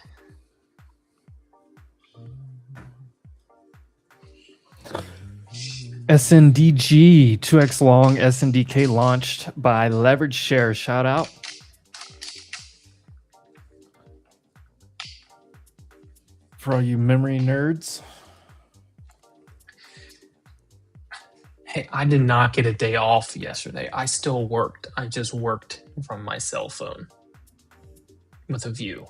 SNDG 2x long SNDK launched by Leverage Shares. Shout out. For all you memory nerds. Hey, I did not get a day off yesterday. I still worked. I just worked from my cell phone with a view.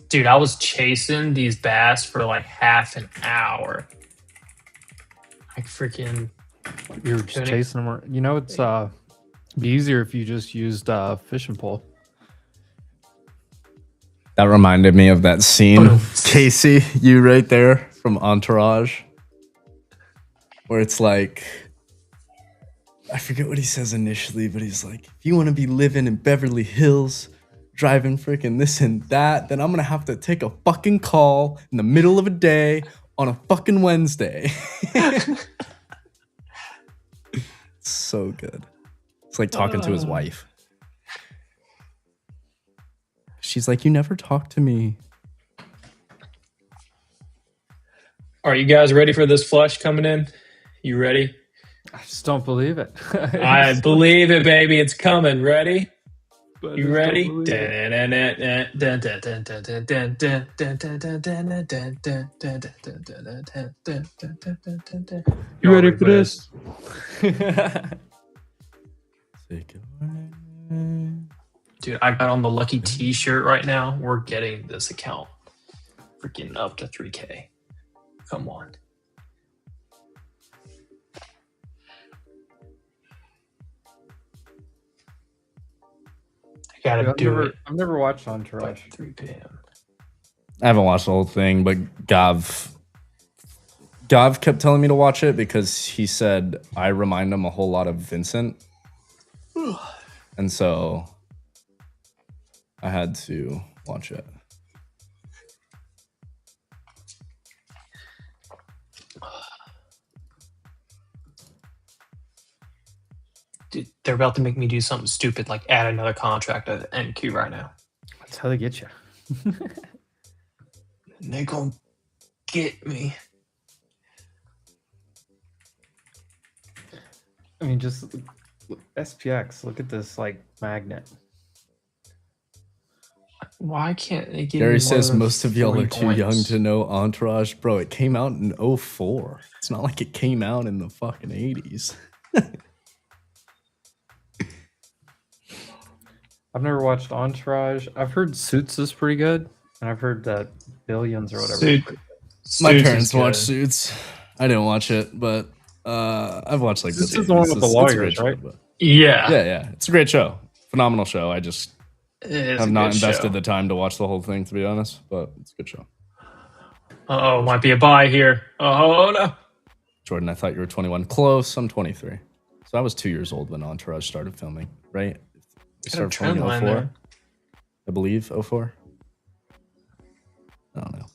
Dude, I was chasing these bass for like half an hour. I freaking... You're just chasing them. You know, it's be easier if you just used fishing pole. That reminded me of that scene, Casey, you right there from Entourage, where it's like, I forget what he says initially, but he's like, if you want to be living in Beverly Hills, driving freaking this and that, then I'm going to have to take a fucking call in the middle of a day on a fucking Wednesday. So good. It's like talking to his wife. She's like, you never talk to me. Are you guys ready for this flush coming in? You ready? I just don't believe it. I believe it, baby. It's coming. Ready? I You just ready? don't believe it. You ready for this? Take it away. Dude, I got on the lucky t-shirt right now. We're getting this account freaking up to 3K. Come on. I gotta do it I've never watched by Entourage. 3 p.m. I haven't watched the whole thing, but Gav kept telling me to watch it because he said I remind him a whole lot of Vincent. And so I had to watch it. Dude, they're about to make me do something stupid like add another contract at NQ right now. That's how they get you. And they gonna get me. I mean, just SPX. Look at this like magnet. Why can't they give Gary me says more than most of y'all 3 are too young points? to know Entourage. Bro, it came out in 04. It's not like it came out in the fucking 80s. I've never watched Entourage. I've heard Suits is pretty good, and I've heard that Billions or whatever. Suit- My Suits is parents good. watched Suits. I didn't watch it, but I've watched like This the is the one dailies. with the It's a great lawyers, show, right? but- Yeah. Yeah. It's a great show. Phenomenal show. I just It is have a not good invested show. the time to watch the whole thing, to be honest, but it's a good show. Uh-oh, might be a buy here. Oh, no. Jordan, I thought you were 21. Close. I'm 23. So I was 2 years old when Entourage started filming, right? They Got a started trend filming line 04, there. I believe, 04. I don't know.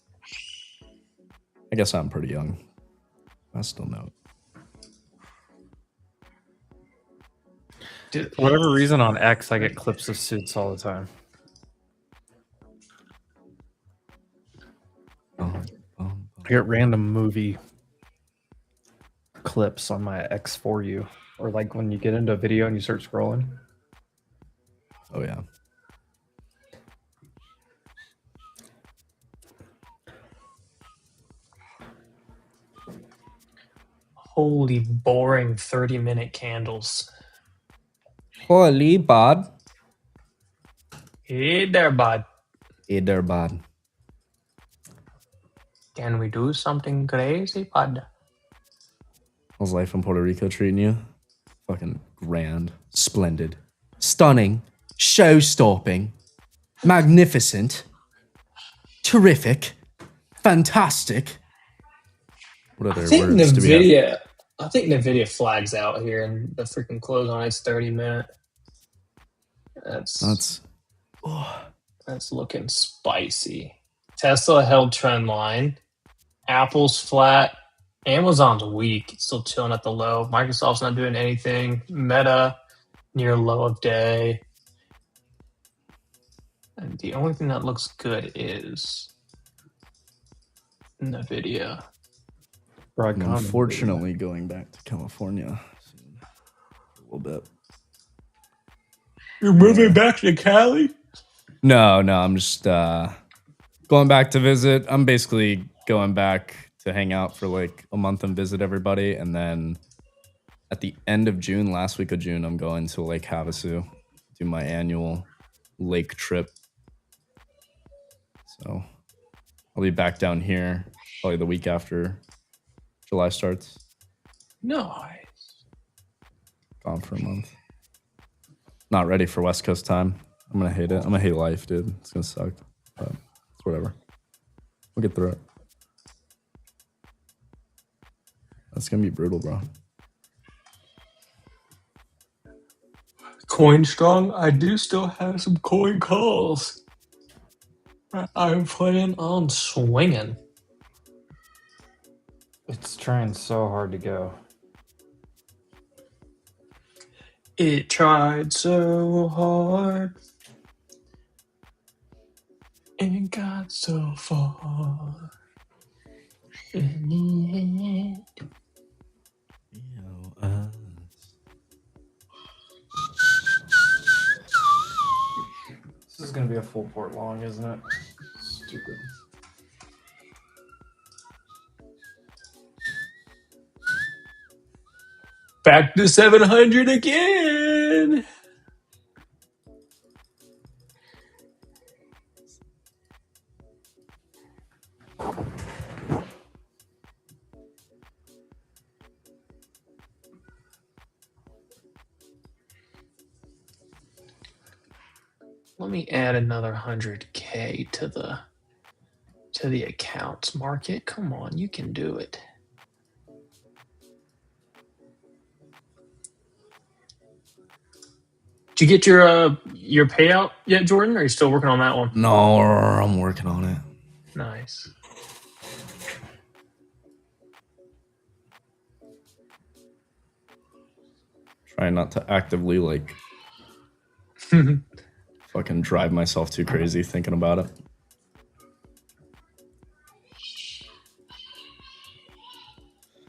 I guess I'm pretty young. I still know. Dude, For whatever reason, on X, I get clips of Suits all the time. I get random movie clips on my X for you, or like when you get into a video and you start scrolling. Oh, yeah. holy boring 30-minute candles. Holy bud. Hey there, bud. Hey there, bud. Can we do something crazy, bud? How's life in Puerto Rico treating you? Fucking grand. Splendid. Stunning. Show-stopping. Magnificent. Terrific. Fantastic. What other I think words do we have? NVIDIA flags out here and the freaking close on its 30-minute. That's looking spicy. Tesla held trend line. Apple's flat. Amazon's weak. It's still chilling at the low. Microsoft's not doing anything. Meta near low of day. And the only thing that looks good is NVIDIA. I'm unfortunately going back to California soon. A little bit. You're moving back to Cali? No, I'm just going back to visit. I'm basically going back to hang out for like a month and visit everybody. And then at the end of June, last week of June, I'm going to Lake Havasu, do my annual lake trip. So I'll be back down here probably the week after July starts. Nice. Gone for a month. Not ready for West Coast time. I'm gonna hate it. I'm gonna hate life, dude. It's gonna suck. But it's whatever. We'll get through it. That's gonna be brutal, bro. Coin strong. I do still have some coin calls. I'm planning on swinging. It's trying so hard to go. It tried so hard. and got so far. In the end. This is gonna be a full port long, isn't it? Stupid. Back to 700 again. Let me add another 100K to the accounts market. Come on, you can do it. Did you get your payout yet, Jordan? Or are you still working on that one? No, I'm working on it. Nice. Trying not to actively like fucking drive myself too crazy thinking about it.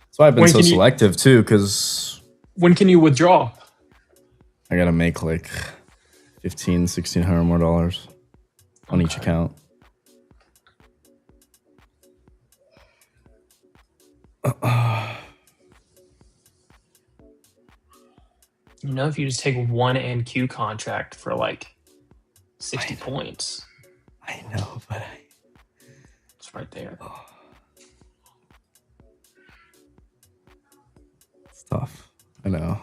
That's why I've been so selective too, because when can you withdraw? I gotta make like $1,600 more dollars on each account. You know, if you just take one NQ contract for like 60 points. I know, but it's right there. It's tough. I know.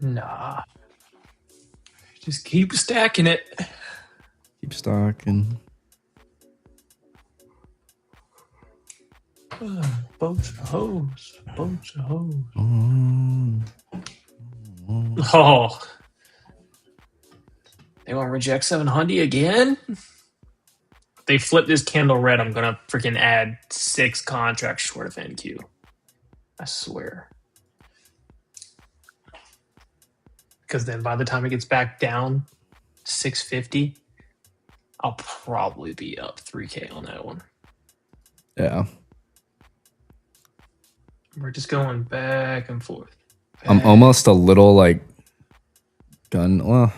Nah. Just keep stacking it. Keep stacking. Boats of hoes. Boats of hoes. Oh. They want to reject 700 again? If they flip this candle red, I'm going to freaking add 6 contracts short of NQ. I swear. Because then by the time it gets back down to 650, I'll probably be up 3K on that one. Yeah. We're just going back and forth. I'm almost a little like well,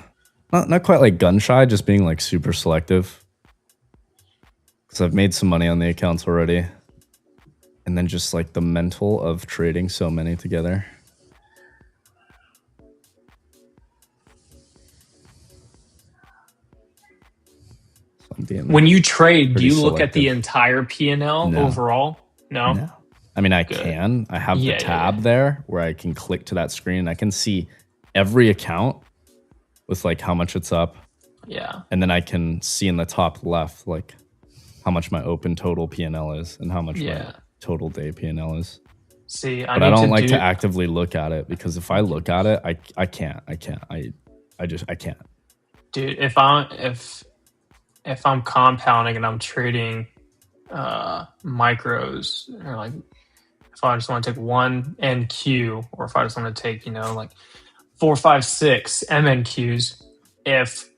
not quite like gun shy, just being like super selective. Because I've made some money on the accounts already. And then just like the mental of trading so many together. So when you trade, do you look selective. at the entire P&L overall? No. I mean, I can. I have the tab there where I can click to that screen and I can see every account with like how much it's up. Yeah. And then I can see in the top left like how much my open total P&L is and how much my total day P&L is. See, but I don't like to actively look at it because if I look at it, I can't. I can't. Dude, if I'm compounding and I'm trading micros, or like if I just want to take one NQ, or if I just want to take, like 4, 5, 6 MNQs, if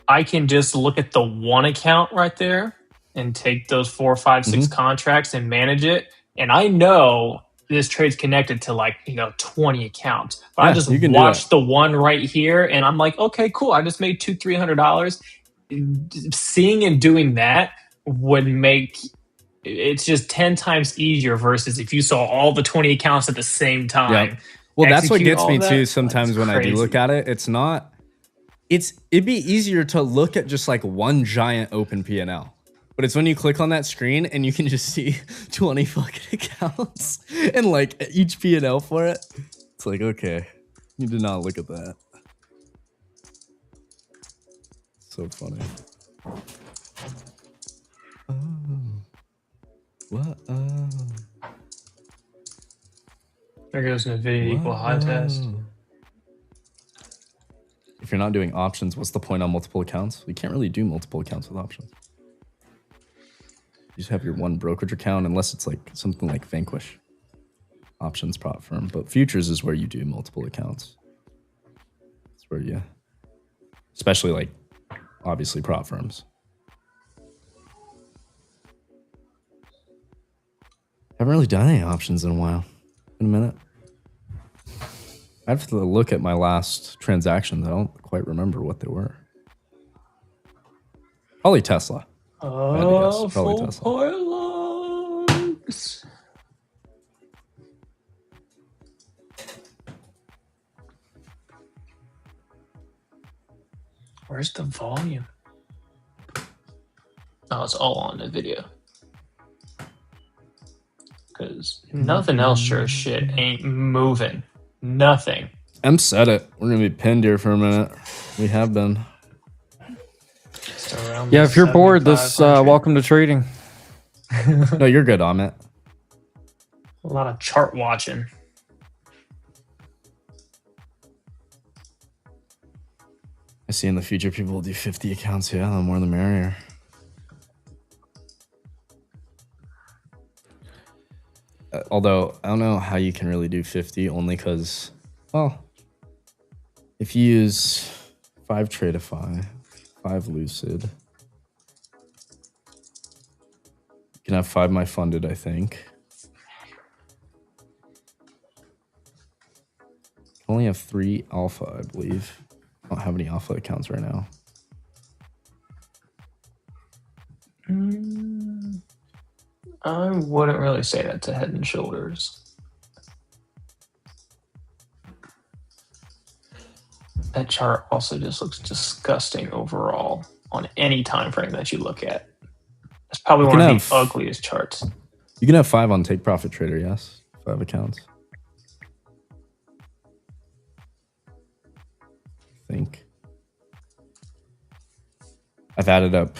I can just look at the one account right there and take those 4, 5, 6 contracts and manage it, and I know this trade's connected to like 20 accounts, but I just watch the one right here and I'm like, okay, cool, I just made $200-300. Seeing and doing that would make it's just 10 times easier versus if you saw all the 20 accounts at the same time. Yep. Well, that's what gets me too sometimes when I do look at it. It'd be easier to look at just like one giant open P&L. But it's when you click on that screen and you can just see 20 fucking accounts and like each P&L for it. It's like, okay, you did not look at that. So funny. What? There goes NVIDIA equal high test. If you're not doing options, what's the point on multiple accounts? You can't really do multiple accounts with options. You just have your one brokerage account unless it's like something like Vanquish. Options prop firm. But futures is where you do multiple accounts. It's where you, especially like obviously prop firms. Haven't really done any options in a while. In a minute. I have to look at my last transactions. I don't quite remember what they were. Probably Tesla. Oh, Probably full Tesla. pylons. Where's the volume? Oh, it's all on the video. Because nothing else sure as shit ain't moving. Nothing. M said it. We're gonna be pinned here for a minute. We have been. Just around Yeah, the if you're bored, this 7,500. welcome to trading. No, you're good, Amit. A lot of chart watching. I see in the future people will do 50 accounts. Yeah, the more the merrier. Although, I don't know how you can really do 50, only because, well, if you use 5 Tradeify, 5 Lucid, you can have 5 My Funded, I think. You only have 3 Alpha, I believe. I don't have any Alpha accounts right now. I wouldn't really say that's a Head and Shoulders. That chart also just looks disgusting overall on any time frame that you look at. It's probably one of the ugliest charts. You can have 5 on Take Profit Trader, yes? 5 accounts. I think. I've added up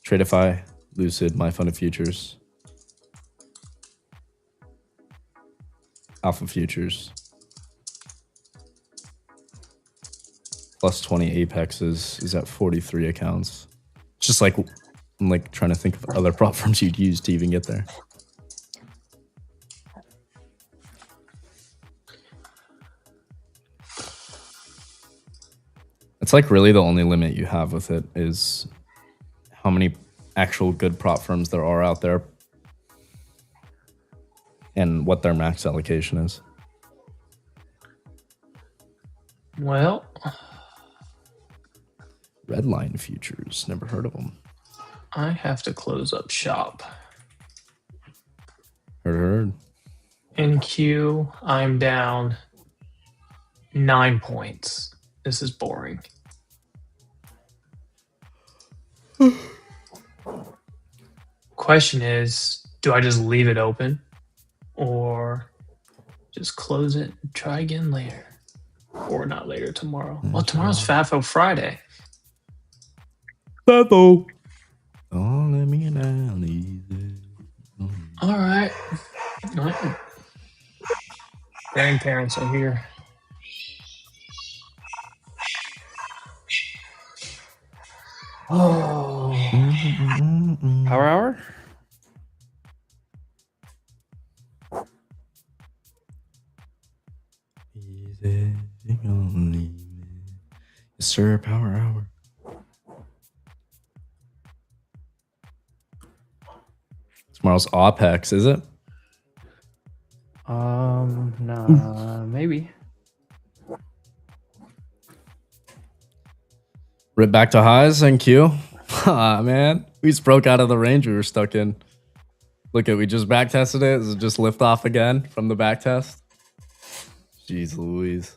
Tradeify, Lucid, My Funded Futures, Alpha Futures, plus 20 Apexes is at 43 accounts. It's just like, I'm like trying to think of other prop firms you'd use to even get there. It's like really the only limit you have with it is how many actual good prop firms there are out there and what their max allocation is. Well, Redline Futures, never heard of them. I have to close up shop. Heard. In queue, I'm down 9 points. This is boring. Question is, do I just leave it open or just close it and try again later? Or not later, tomorrow. Well, tomorrow's FAFO Friday. FAFO. Oh, let me down easy. All right. Grandparents are here. Oh. Power hour? Easy, only. Yes, sir, power hour. Tomorrow's OPEX, is it? Nah, maybe. Rip back to highs, thank you. Ah, man. We just broke out of the range we were stuck in. Look at, we just back tested it. Does it just lift off again from the back test? Jeez Louise.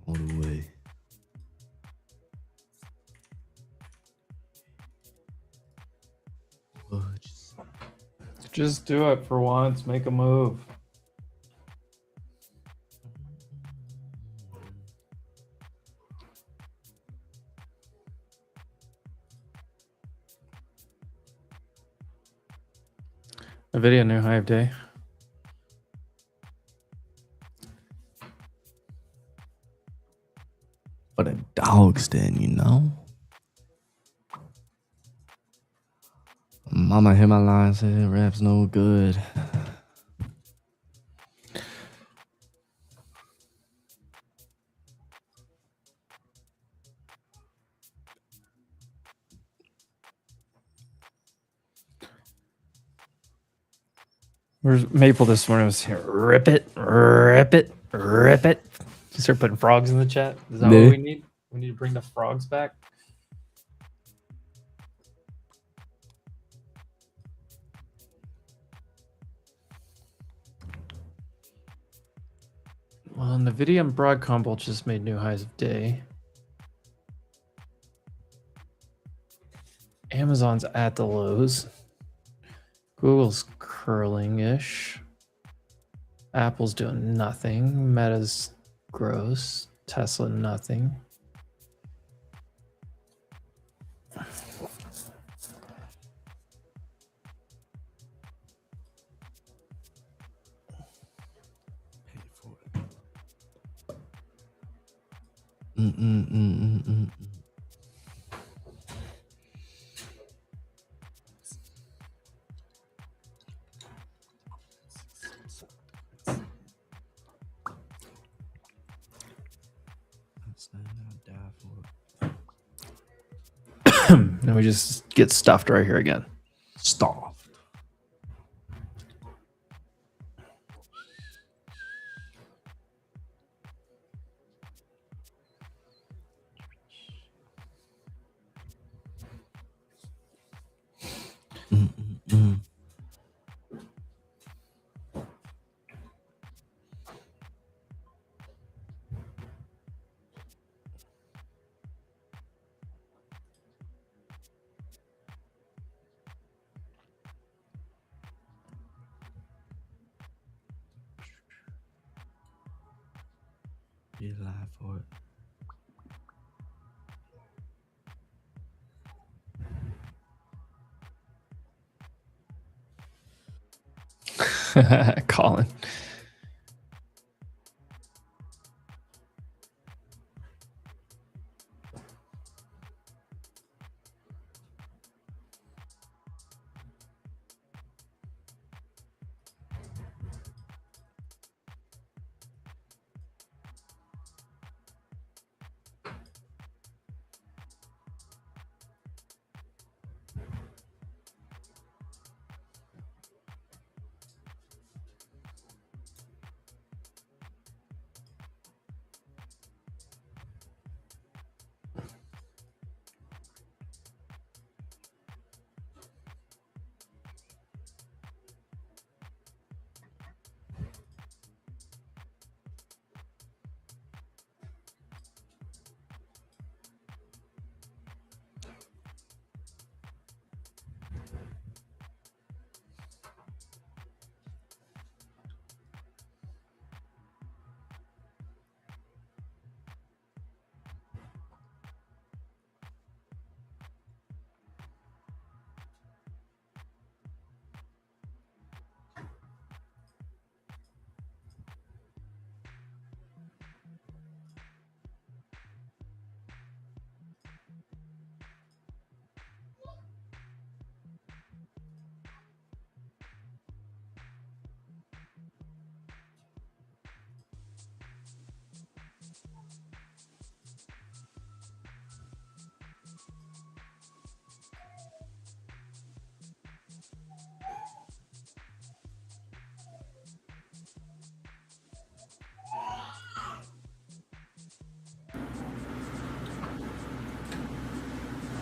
All the way. Just do it for once. Make a move. A video new high of day. But a dog's den, you know? Mama hit my line, said rap's no good. Where's Maple this morning? Was here. Rip it, rip it, rip it. You start putting frogs in the chat. Is that Yeah. what we need? We need to bring the frogs back. Well, NVIDIA and Broadcom both just made new highs of day. Amazon's at the lows. Google's curling-ish. Apple's doing nothing. Meta's gross. Tesla, nothing. Then we just get stuffed right here again. Stop. Be alive for it. Colin.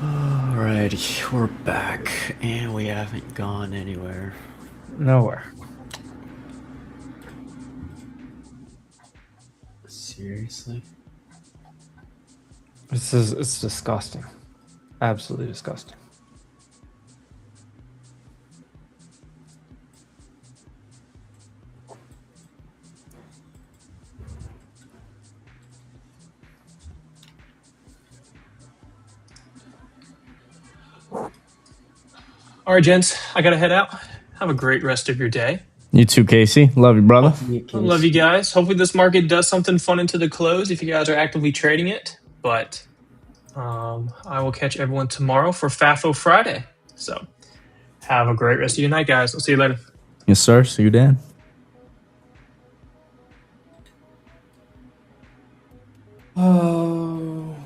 Alrighty, we're back, and we haven't gone anywhere. Nowhere. Seriously? It's disgusting. Absolutely disgusting. All right, gents, I gotta head out. Have a great rest of your day. You too, Casey. Love you, brother. I love you guys. Hopefully this market does something fun into the close if you guys are actively trading it. But I will catch everyone tomorrow for FAFO Friday. So Have a great rest of your night, guys. I'll see you later. Yes, sir. See you, Dan. Oh.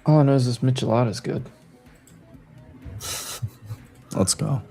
All I know is this Michelada's good. Let's go.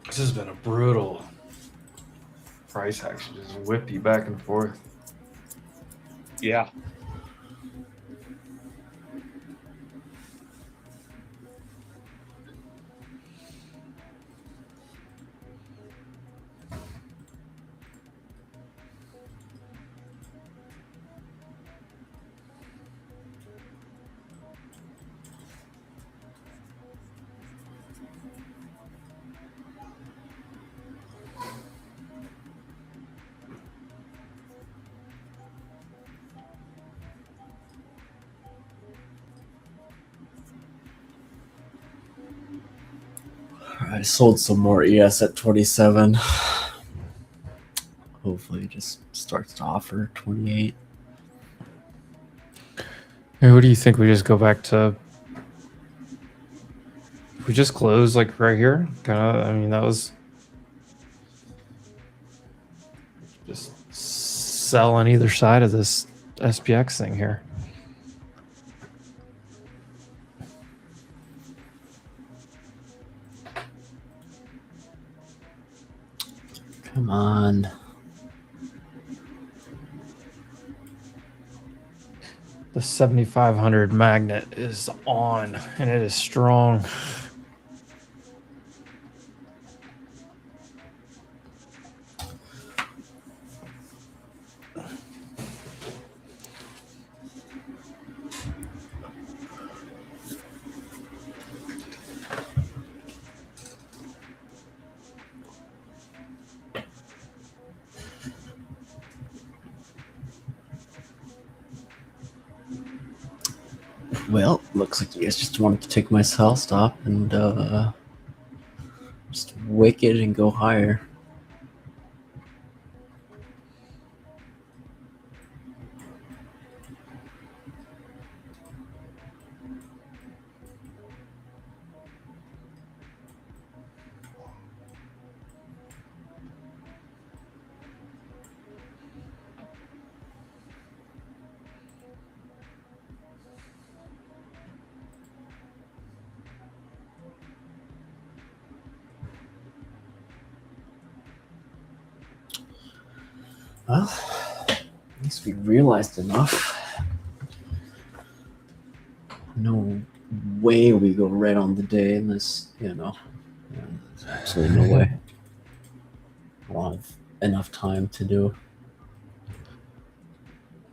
This has been a brutal price action. Just whip you back and forth. Yeah. I sold some more ES at 27. Hopefully it just starts to offer 28. Hey, what do you think? We just go back to. We just close like right here. Kind of. I mean, that was just sell on either side of this SPX thing here. Come on. The 7500 magnet is on, and it is strong. Well, looks like you guys just wanted to take my sell stop and just wick it and go higher. Well, at least we realized enough. No way we go red on the day unless, there's absolutely no way. I don't have enough time to do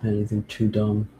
anything too dumb.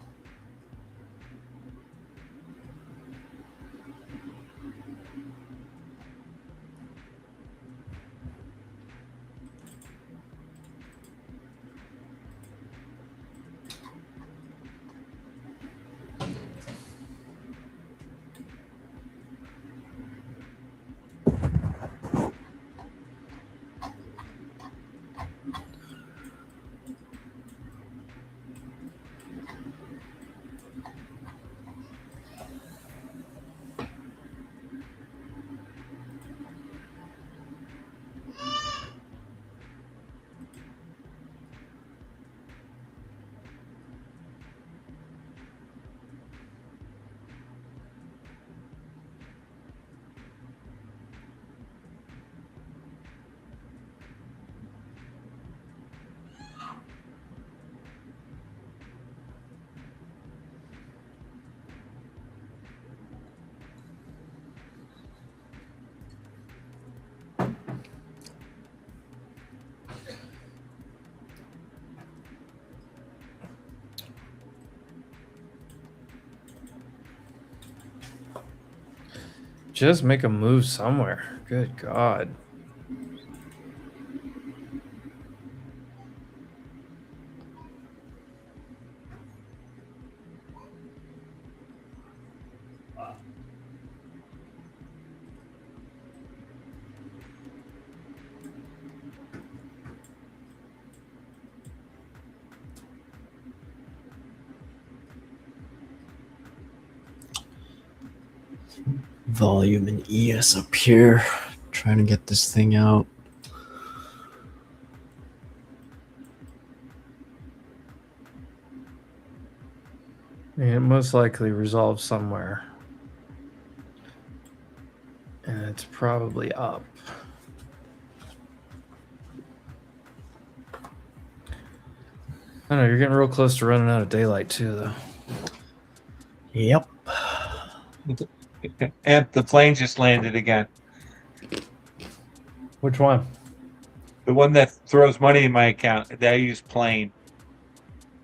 Just make a move somewhere. Good God. Volume and ES up here. Trying to get this thing out. It most likely resolves somewhere. And it's probably up. I don't know, you're getting real close to running out of daylight too, though. Yep. And the plane just landed again. Which one? The one that throws money in my account. I use plane.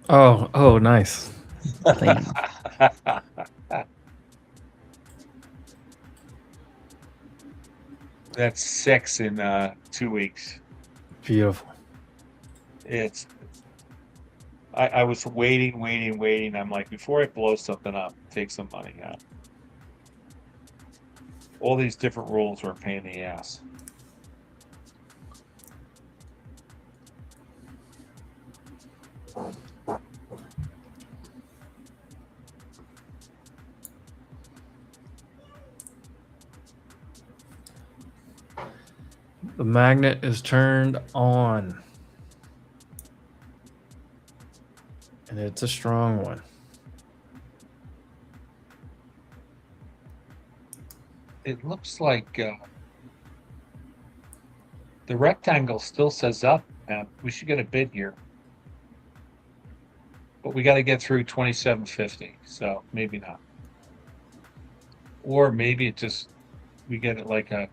Oh, nice. Plane. That's 6 in 2 weeks. Beautiful. I was waiting. I'm like, before I blow something up, take some money out. All these different rules are a pain in the ass. The magnet is turned on. And it's a strong one. It looks like the rectangle still says up. We should get a bid here. But we got to get through 2750, so maybe not. Or maybe it just, we get it like a,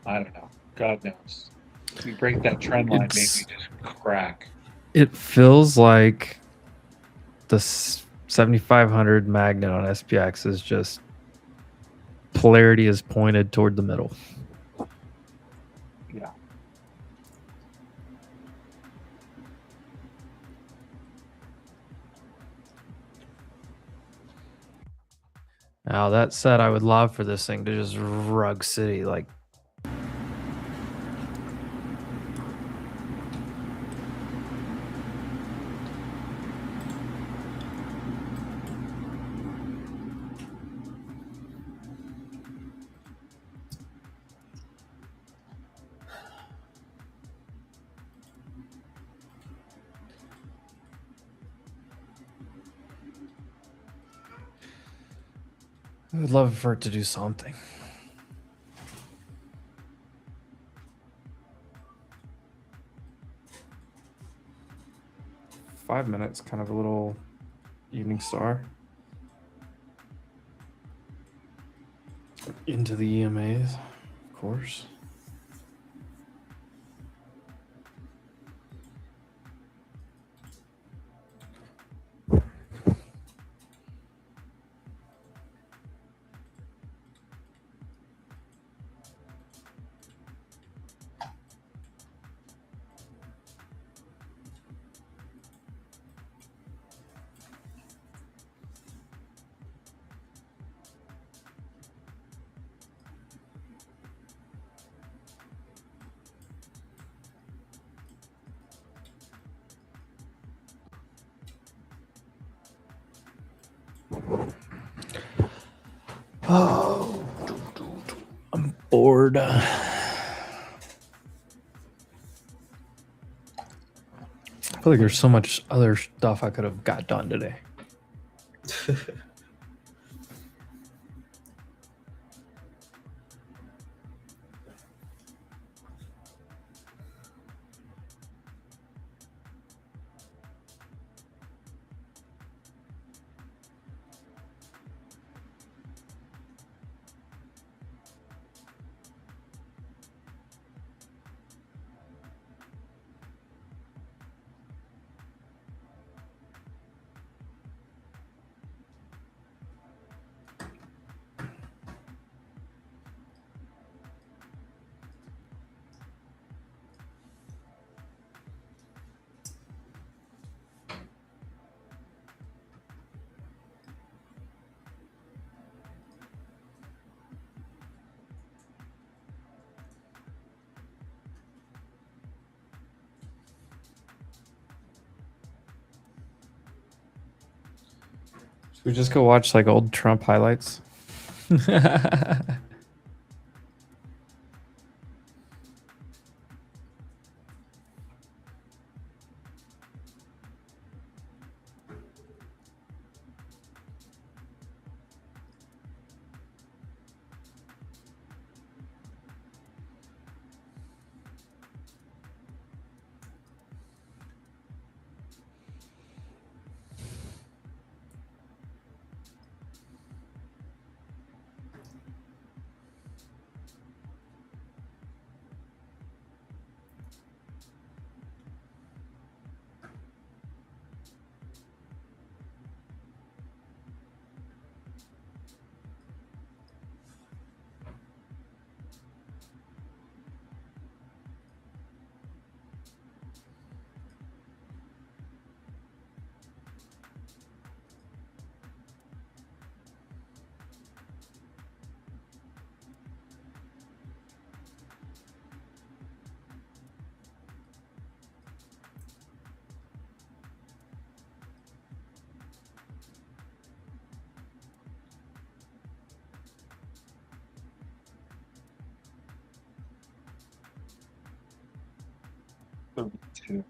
I don't know. God knows. If we break that trend line, maybe we just crack. It feels like the 7500 magnet on SPX is just polarity is pointed toward the middle. Yeah. Now, that said, I would love for this thing to just rug city like. I would love for it to do something. Five minutes, kind of a little evening star. Into the EMAs, of course. Oh, I'm bored. I feel like there's so much other stuff I could have got done today. We just go watch like old Trump highlights. Two.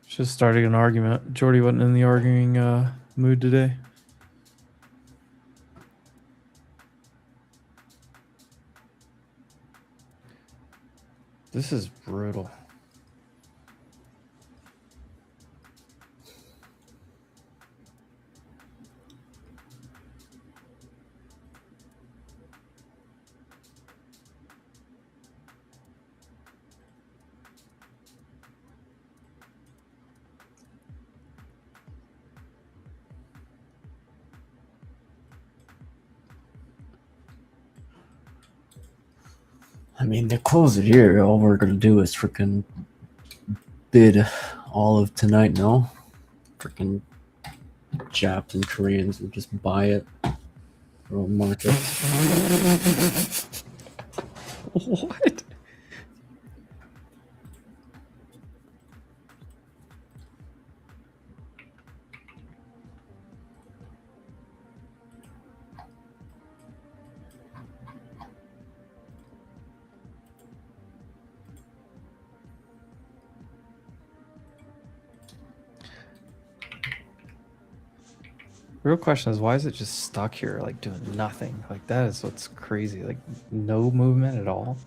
Just starting an argument. Jordy wasn't in the arguing mood today. This is brutal. I mean, they close it here. All we're gonna do is freaking bid all of tonight. No, freaking Japs and Koreans will just buy it for a market. What? Real question is, why is it just stuck here, like doing nothing? Like that is what's crazy. Like no movement at all.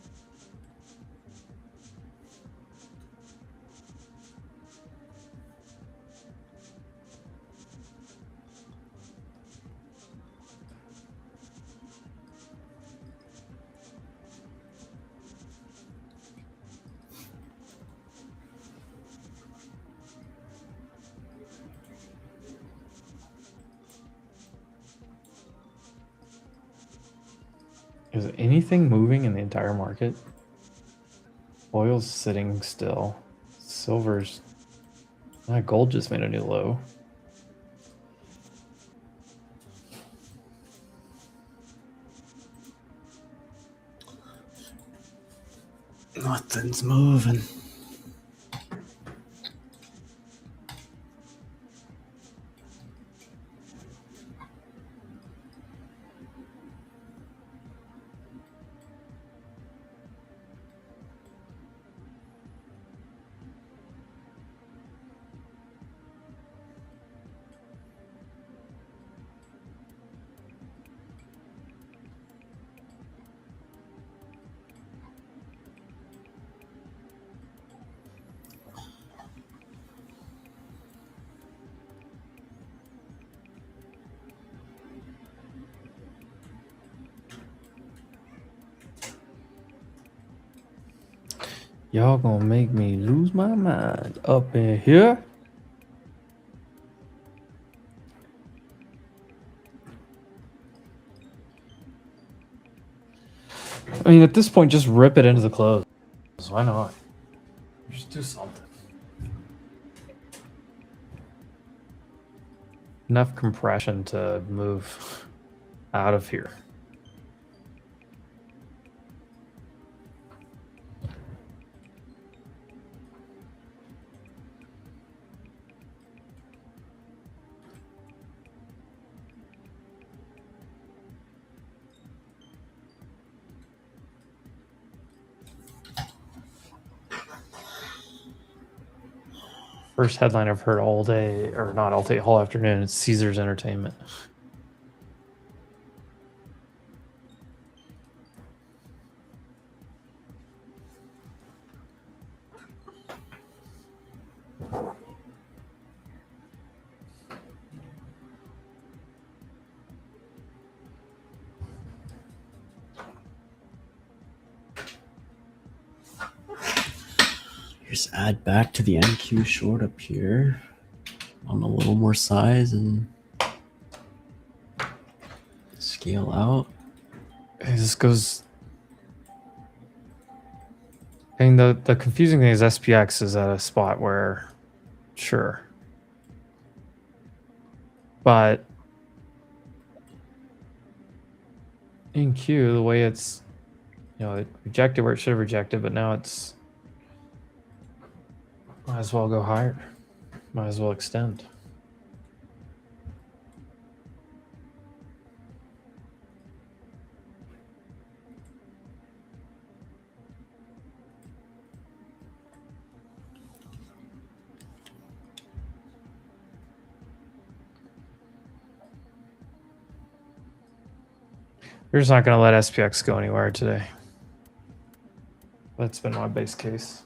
Is anything moving in the entire market? Oil's sitting still. Silver's... gold just made a new low. Nothing's moving. Y'all gonna make me lose my mind up in here. I mean, at this point, just rip it into the clothes. Why not? Just do something. Enough compression to move out of here. First headline I've heard all day, or not all day, whole afternoon. It's Caesar's Entertainment. Just add back to the NQ short up here on a little more size and scale out. This goes. I mean, the confusing thing is SPX is at a spot where, sure, but in Q, the way it's, it rejected where it should have rejected, but now it's might as well go higher. Might as well extend. We're just not going to let SPX go anywhere today. That's been my base case.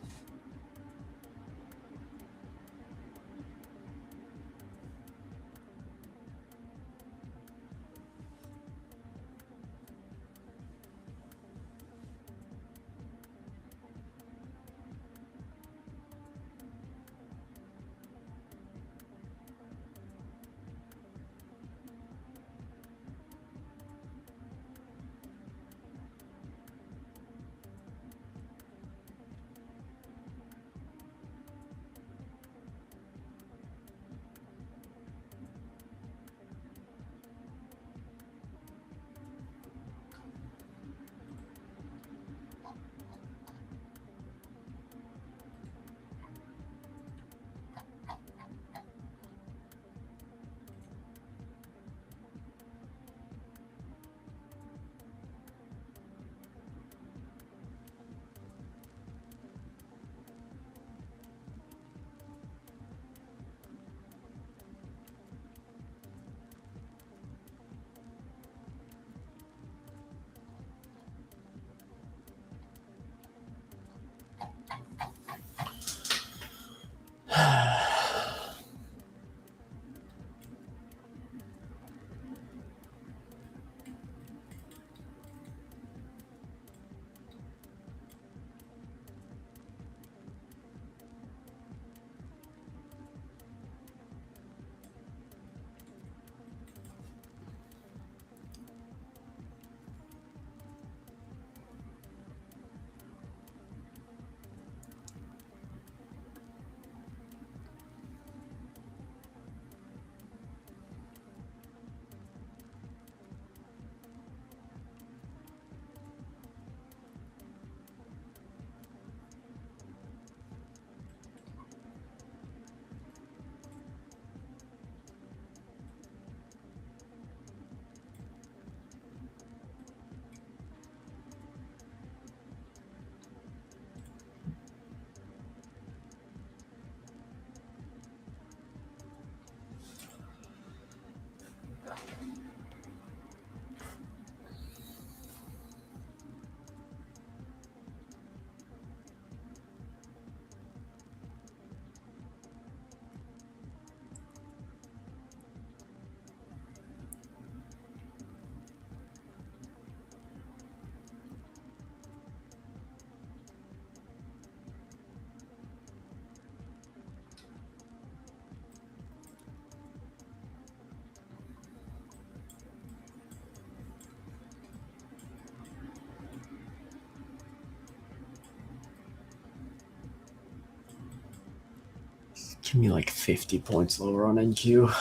Give me like 50 points lower on NQ.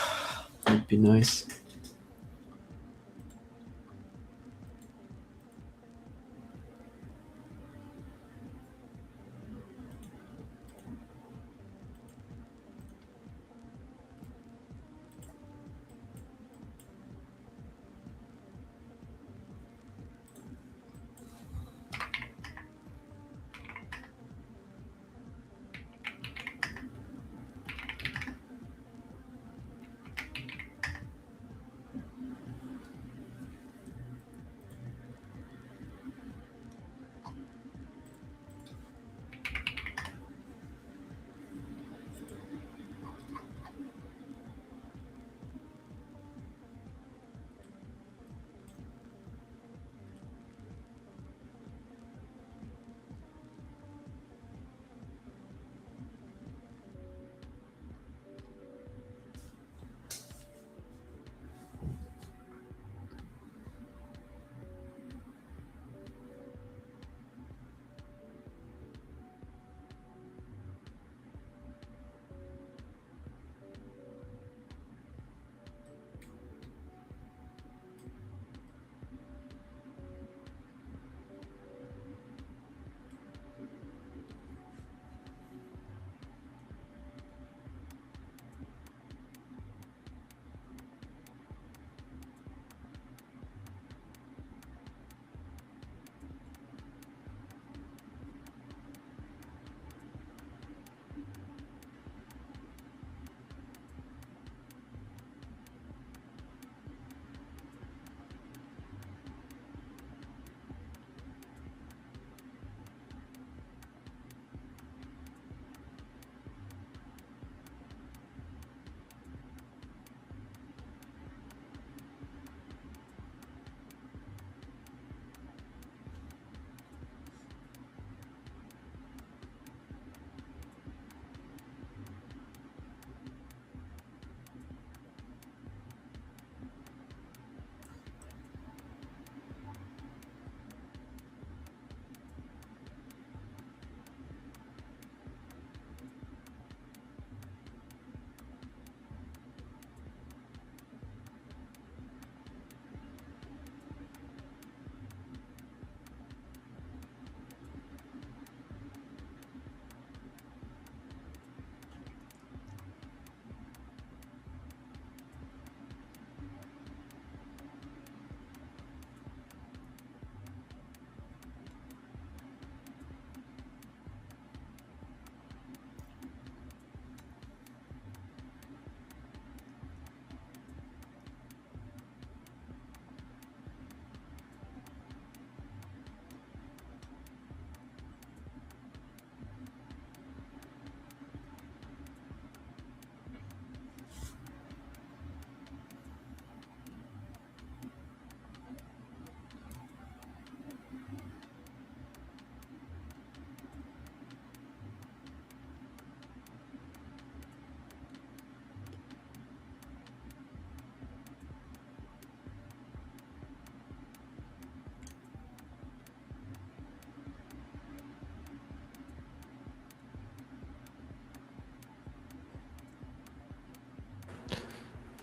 That'd be nice.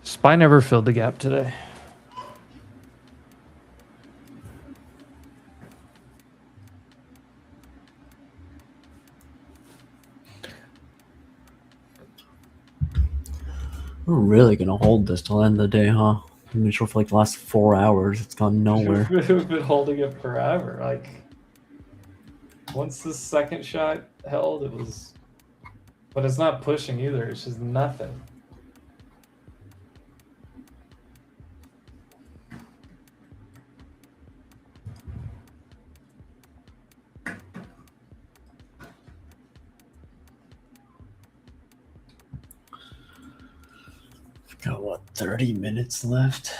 Spy never filled the gap today. We're really gonna hold this till the end of the day, huh? I've been sure for like the last 4 hours. It's gone nowhere. We've been holding it forever. Like, once the second shot held, it was. But it's not pushing either. It's just nothing. Got what, 30 minutes left?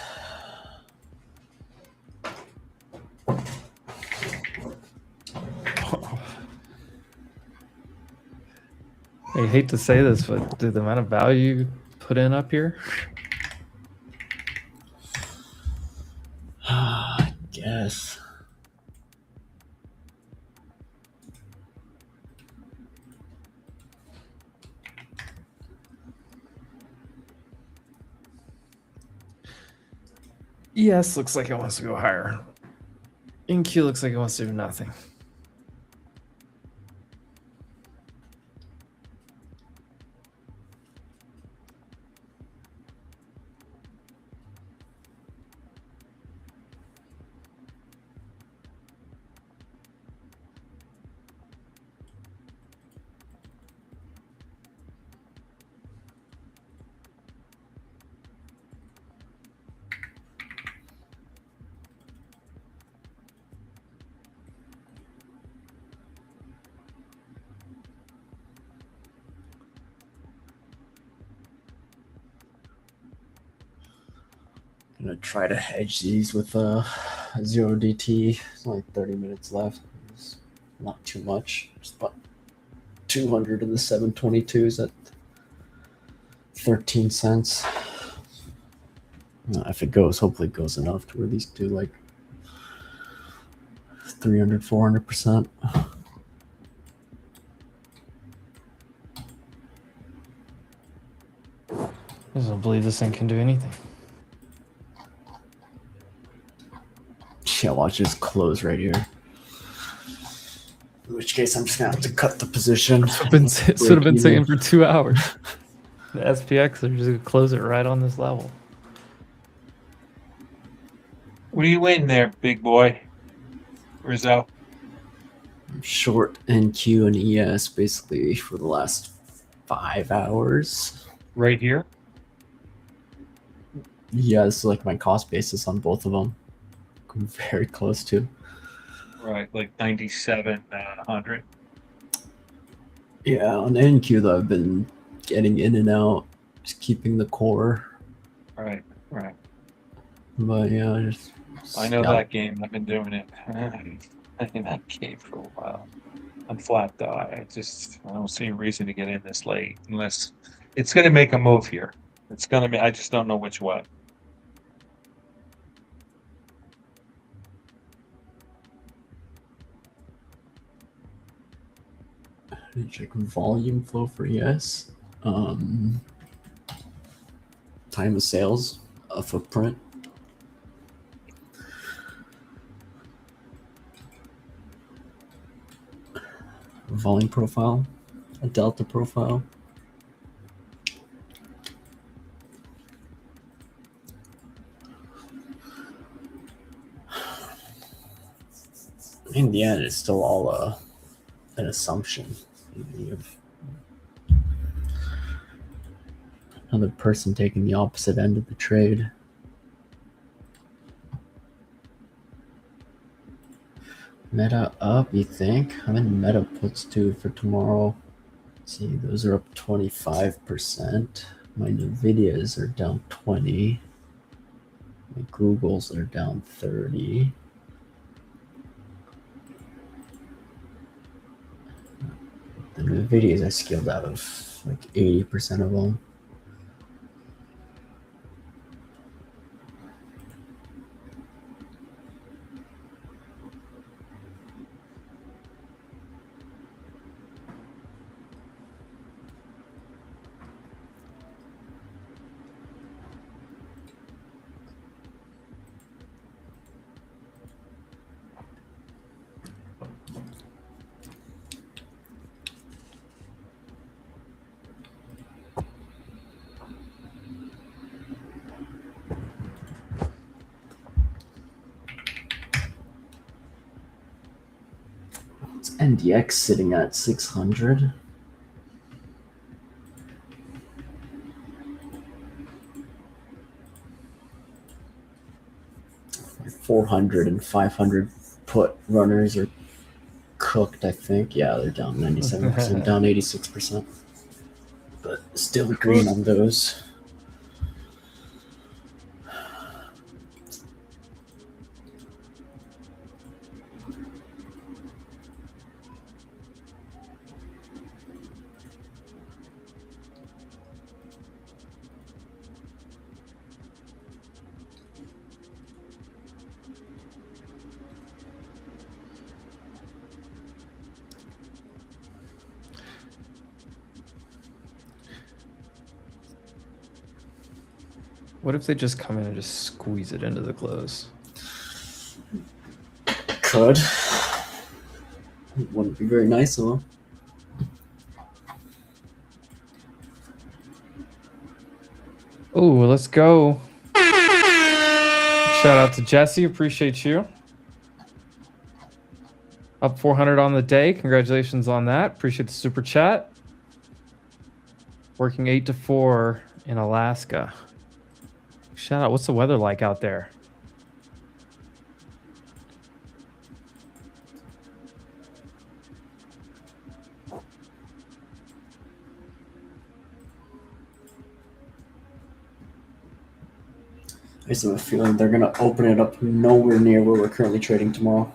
I hate to say this, but the amount of value you put in up here. I guess. ES looks like it wants to go higher. NQ looks like it wants to do nothing. I'm gonna try to hedge these with 0 DT. It's only 30 minutes left. It's not too much. Just about 200 in the 722s at 13 cents. If it goes, hopefully it goes enough to where these do like 300, 400%. I just don't believe this thing can do anything. Yeah, watch this close right here. In which case, I'm just gonna have to cut the position. It's would have been saying for 2 hours. The SPX are just gonna close it right on this level. What are you waiting there, big boy? Rizzo. Short NQ and ES basically for the last 5 hours. Right here? Yeah, this is like my cost basis on both of them. I'm very close to. Right, like 9700. Yeah, on NQ though, I've been getting in and out, just keeping the core. Right. But yeah, I know that game. I've been doing it. In that game for a while. I'm flat though. I don't see a reason to get in this late unless it's going to make a move here. It's going to be. I just don't know which way. Check volume flow for ES. Time of sales, a footprint. Volume profile, a delta profile. In the end, it's still all an assumption. You have another person taking the opposite end of the trade. Meta up, you think? How many meta puts to for tomorrow? Let's see, those are up 25%. My Nvidias are down 20. My Googles are down 30. The Nvidias I scaled out of like 80% of them. NDX sitting at 600. Like 400 and 500 put runners are cooked, I think. Yeah, they're down 97%, down 86%. But still green on those. What if they just come in and just squeeze it into the clothes? Could. Wouldn't be very nice of them. Oh, let's go. Shout out to Jesse. Appreciate you. Up 400 on the day. Congratulations on that. Appreciate the super chat. Working 8 to 4 in Alaska. Shout out. What's the weather like out there? I just have a feeling they're going to open it up nowhere near where we're currently trading tomorrow.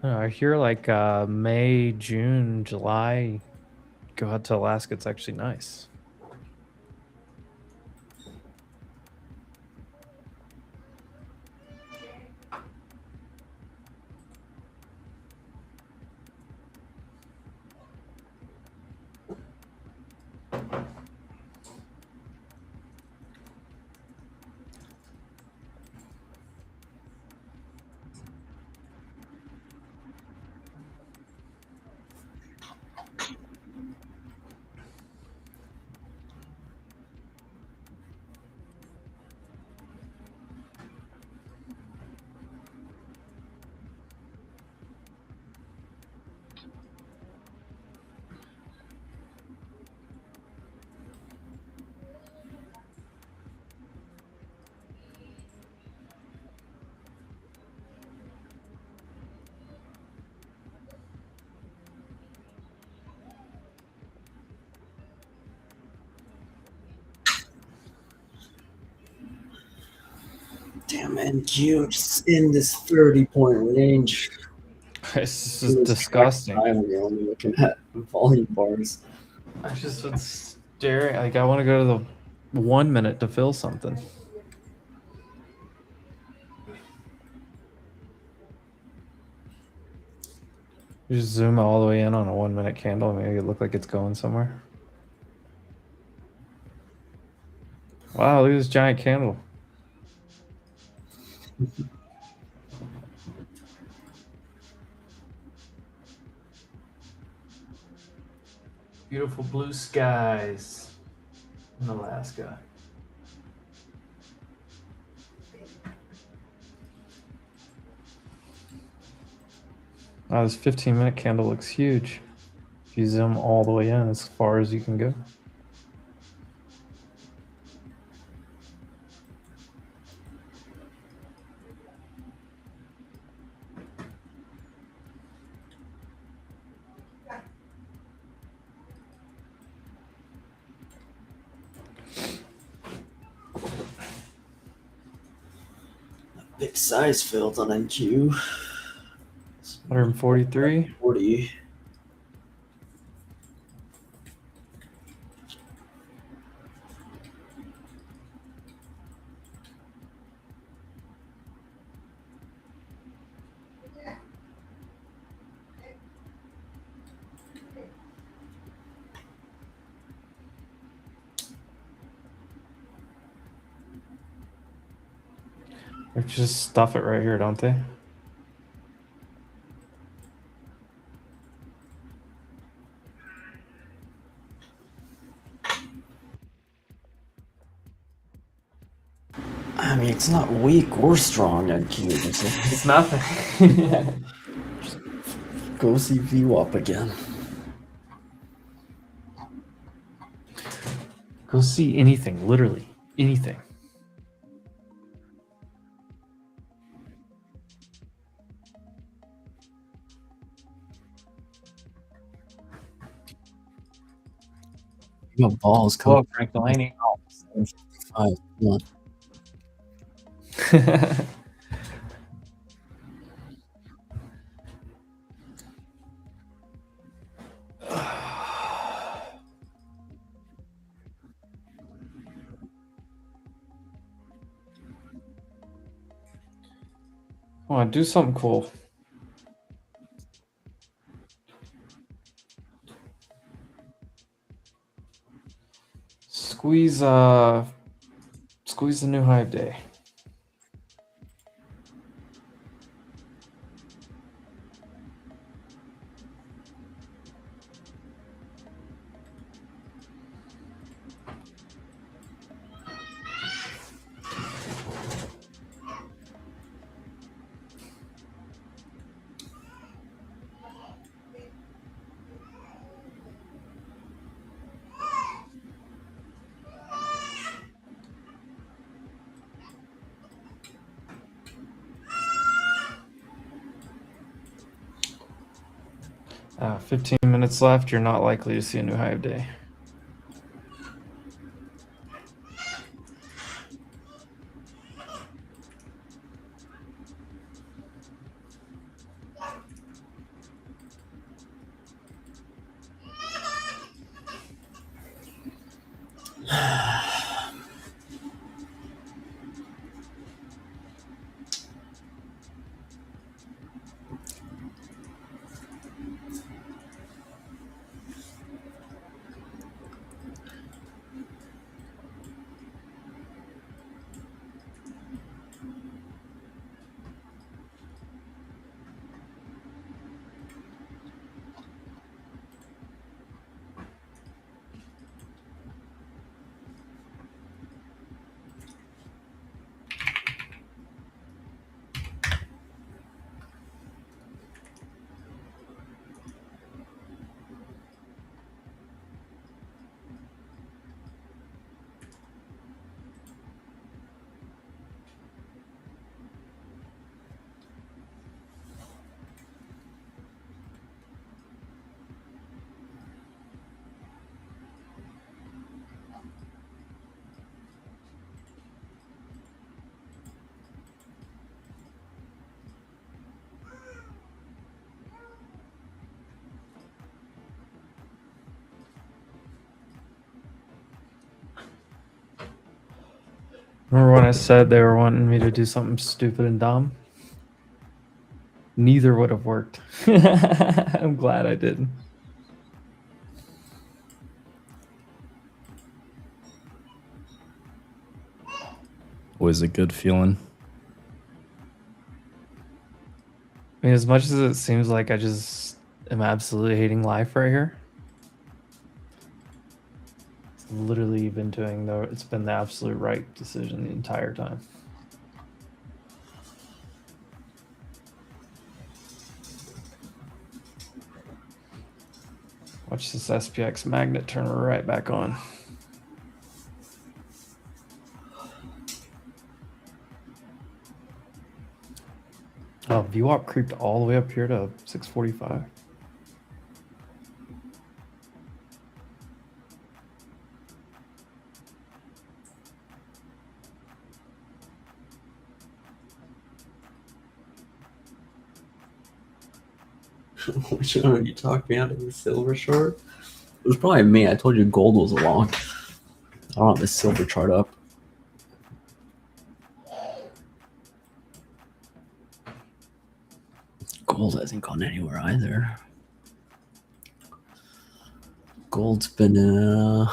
I hear like May, June, July, go out to Alaska. It's actually nice. Damn, NQ just in this 30-point range. It's just disgusting. We're only looking at volume bars. I just been staring. Like I want to go to the 1 minute to fill something. You just zoom all the way in on a 1 minute candle and make it look like it's going somewhere. Wow, look at this giant candle. Beautiful blue skies in Alaska. Wow, this 15-minute candle looks huge. If you zoom all the way in, as far as you can go. Big size filled on NQ. 143. 40. They just stuff it right here, don't they? I mean, it's not weak or strong NQ. It's nothing. Go see VWAP again. Go see anything, literally anything. You got balls Hello, coming. Frank Delaney. 755. Come on. Oh, do something cool. Squeeze the new high of day. Ah, 15 minutes left. You're not likely to see a new high of day. Remember when I said they were wanting me to do something stupid and dumb? Neither would have worked. I'm glad I didn't. Was a good feeling. I mean, as much as it seems like I just am absolutely hating life right here, it's literally been it's been the absolute right decision the entire time. Watch this SPX magnet turn right back on. Oh, VWAP creeped all the way up here to 645. Which one you talked me out of the silver short? It was probably me. I told you gold was along. I don't have the silver chart up. Gold hasn't gone anywhere either. Gold's been a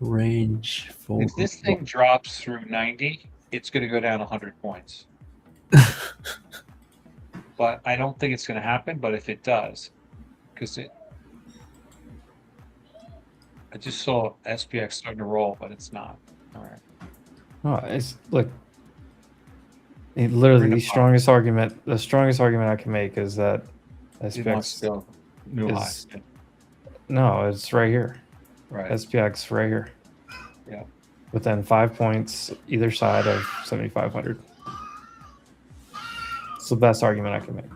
range for. If this thing drops through 90, it's going to go down 100 points. But I don't think it's going to happen. But if it does, because I just saw SPX starting to roll, but it's not. All right. Oh, it's look. Literally, the strongest argument I can make is that SPX new high. No, it's right here. Right. SPX right here. Yeah. Within 5 points either side of 7,500. It's the best argument I can make.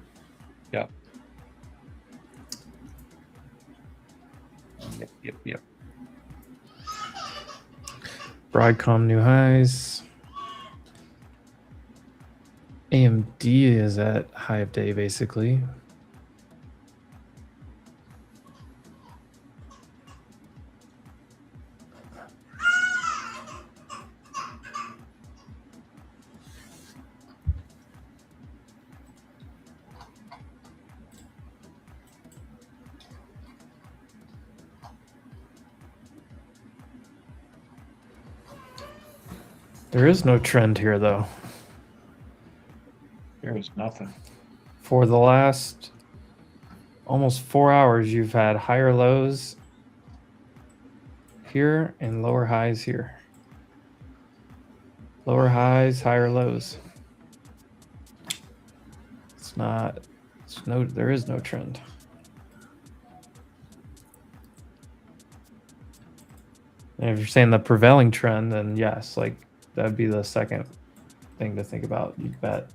Yeah. Yep. Broadcom new highs. AMD is at high of day basically. There is no trend here, though. There is nothing. For the last almost 4 hours, you've had higher lows here and lower highs here. Lower highs, higher lows. It's not. It's no. There is no trend. And if you're saying the prevailing trend, then yes, like that'd be the second thing to think about. You bet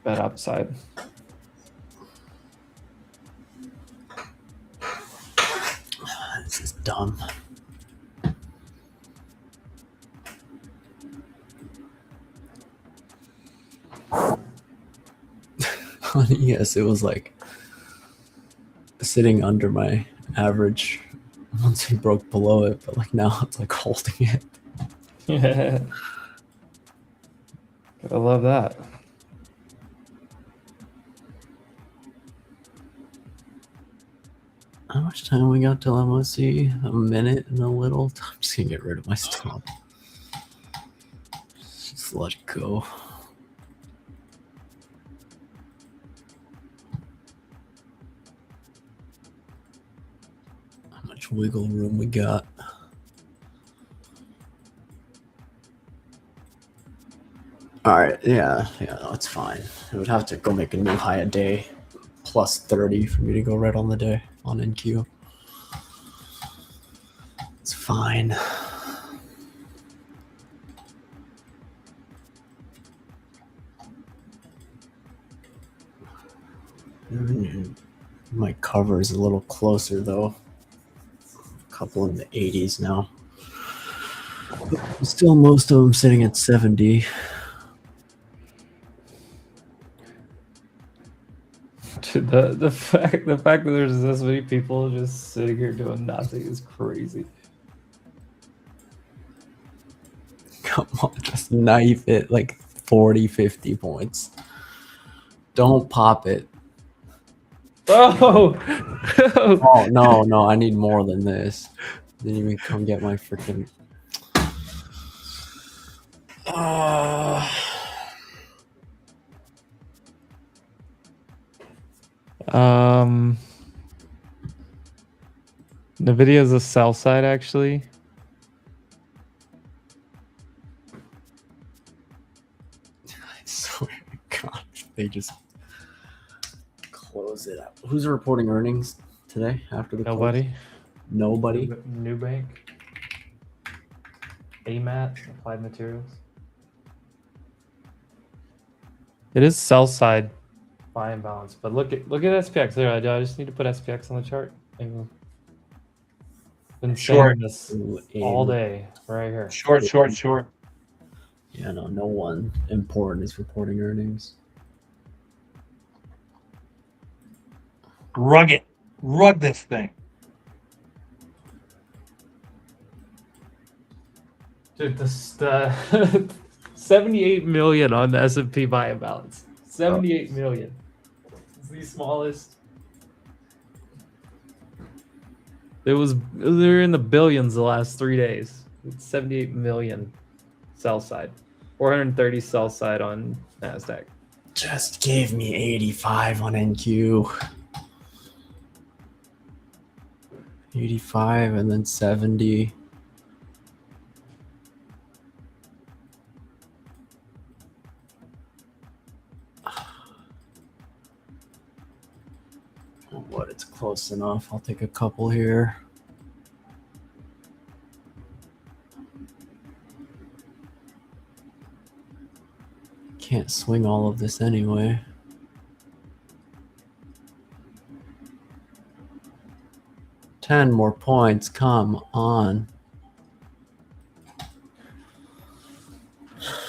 upside. This is dumb. Yes, it was like sitting under my average once we broke below it, but like now it's like holding it. Yeah. Gotta love that. How much time we got till MOC? A minute and a little. I'm just gonna get rid of my stop. Just let it go. How much wiggle room we got? All right, yeah, that's fine. It would have to go make a new high a day, plus 30 for me to go right on the day on NQ. It's fine. My cover is a little closer though. A couple in the 80s now. But still, most of them sitting at 70. Dude, the fact that there's this many people just sitting here doing nothing is crazy. Come on, just knife it like 40, 50 points. Don't pop it. Oh, Oh, no, I need more than this. Didn't even come get my freaking. Nvidia is a sell side actually. I swear to God, they just close it out. Who's reporting earnings today after the close? Nobody. Nobody. Nubank. AMAT. Applied Materials. It is sell side buy and balance, but look at SPX there. I just need to put SPX on the chart. I've been Short. saying this all day right here. Short. Yeah, no one important is reporting earnings. Rug it. Rug this thing. Dude, the 78 million on the S&P buy and balance. 78 million. It's the smallest. They're in the billions the last 3 days. It's 78 million sell side. 430 sell side on NASDAQ. Just gave me 85 on NQ. 85 and then 70. What? It's close enough. I'll take a couple here. Can't swing all of this anyway. $10 more points. Come on.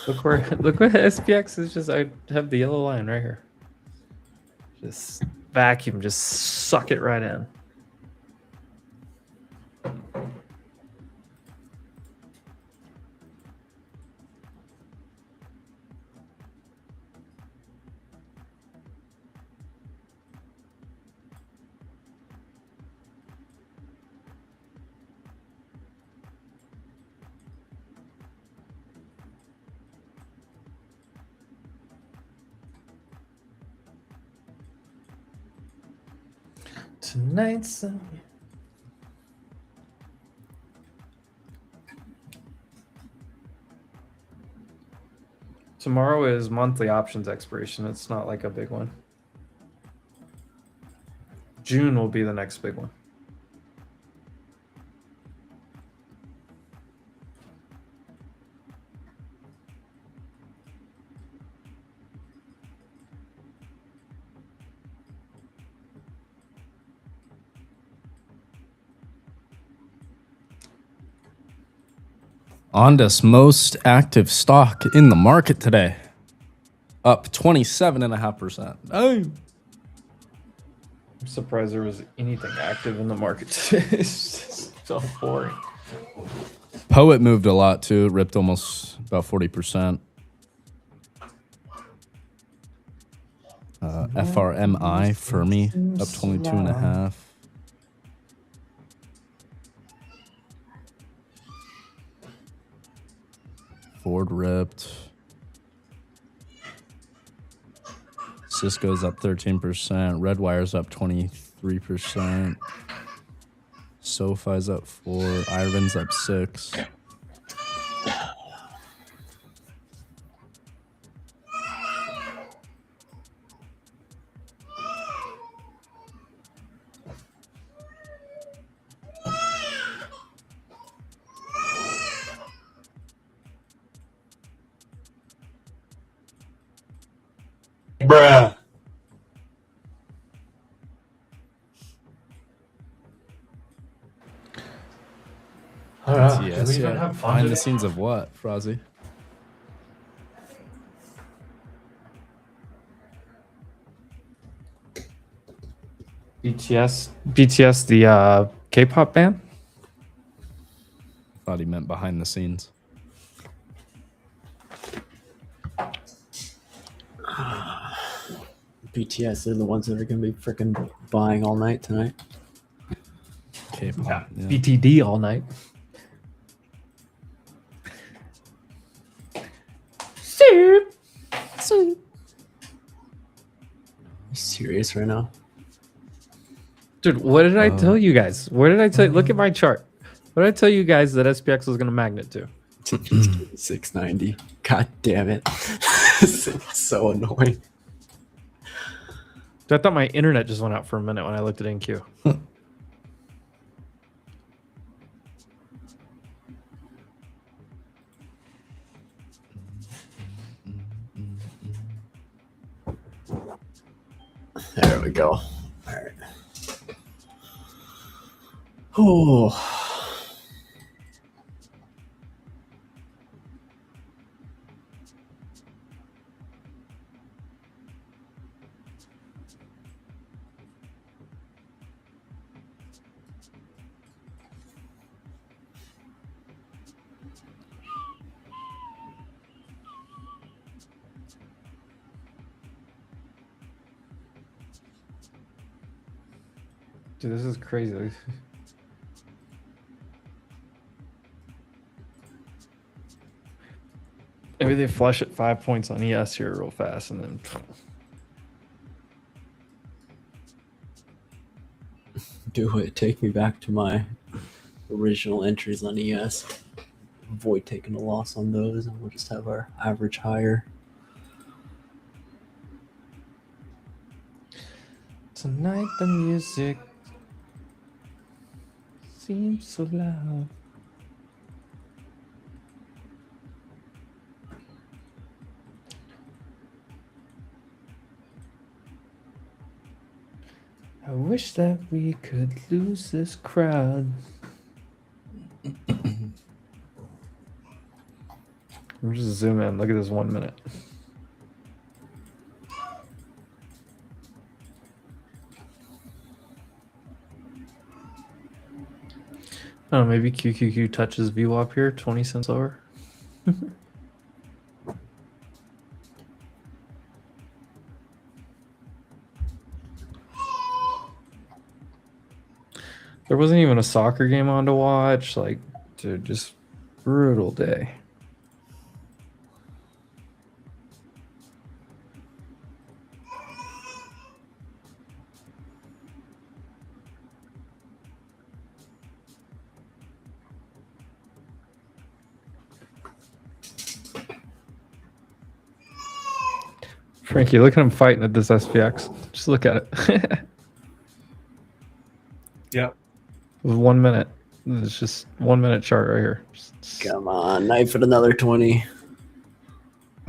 Look where SPX is just. I have the yellow line right here. Just vacuum, just suck it right in. Tonight's tomorrow is monthly options expiration. It's not like a big one. June will be the next big one. Ondas, most active stock in the market today. Up 27.5%. Oh. I'm surprised there was anything active in the market today. It's just so boring. Poet moved a lot too. It ripped almost about 40%. FRMI, Fermi, up 22.5%. Ford ripped. Cisco's up 13%. Redwire's up 23%. SoFi's up 4%. Iron's up 6%. Bruh. Yes, yeah. Behind the scenes of what, Frozzy? BTS, the K-pop band. Thought he meant behind the scenes. BTS are the ones that are going to be freaking buying all night tonight. K-pop. Yeah. BTD all night. You serious right now? Dude, what did I tell you guys? What did I tell you? Look at my chart. What did I tell you guys that SPX was going to magnet to? 690. God damn it. This is so annoying. Dude, I thought my internet just went out for a minute when I looked at NQ. There we go. All right. Oh. Dude, this is crazy. Maybe they flush at 5 points on ES here real fast and then. Do it. Take me back to my original entries on ES. Avoid taking a loss on those, and we'll just have our average higher. Tonight the music seems so loud. I wish that we could lose this crowd. Let me just zoom in. Look at this 1 minute. Oh, maybe QQQ touches VWAP here, 20 cents lower. There wasn't even a soccer game on to watch. Like, dude, just brutal day. Frankie, look at him fighting at this SPX. Just look at it. Yep. With 1 minute. It's just 1 minute chart right here. Come on, knife at another 20.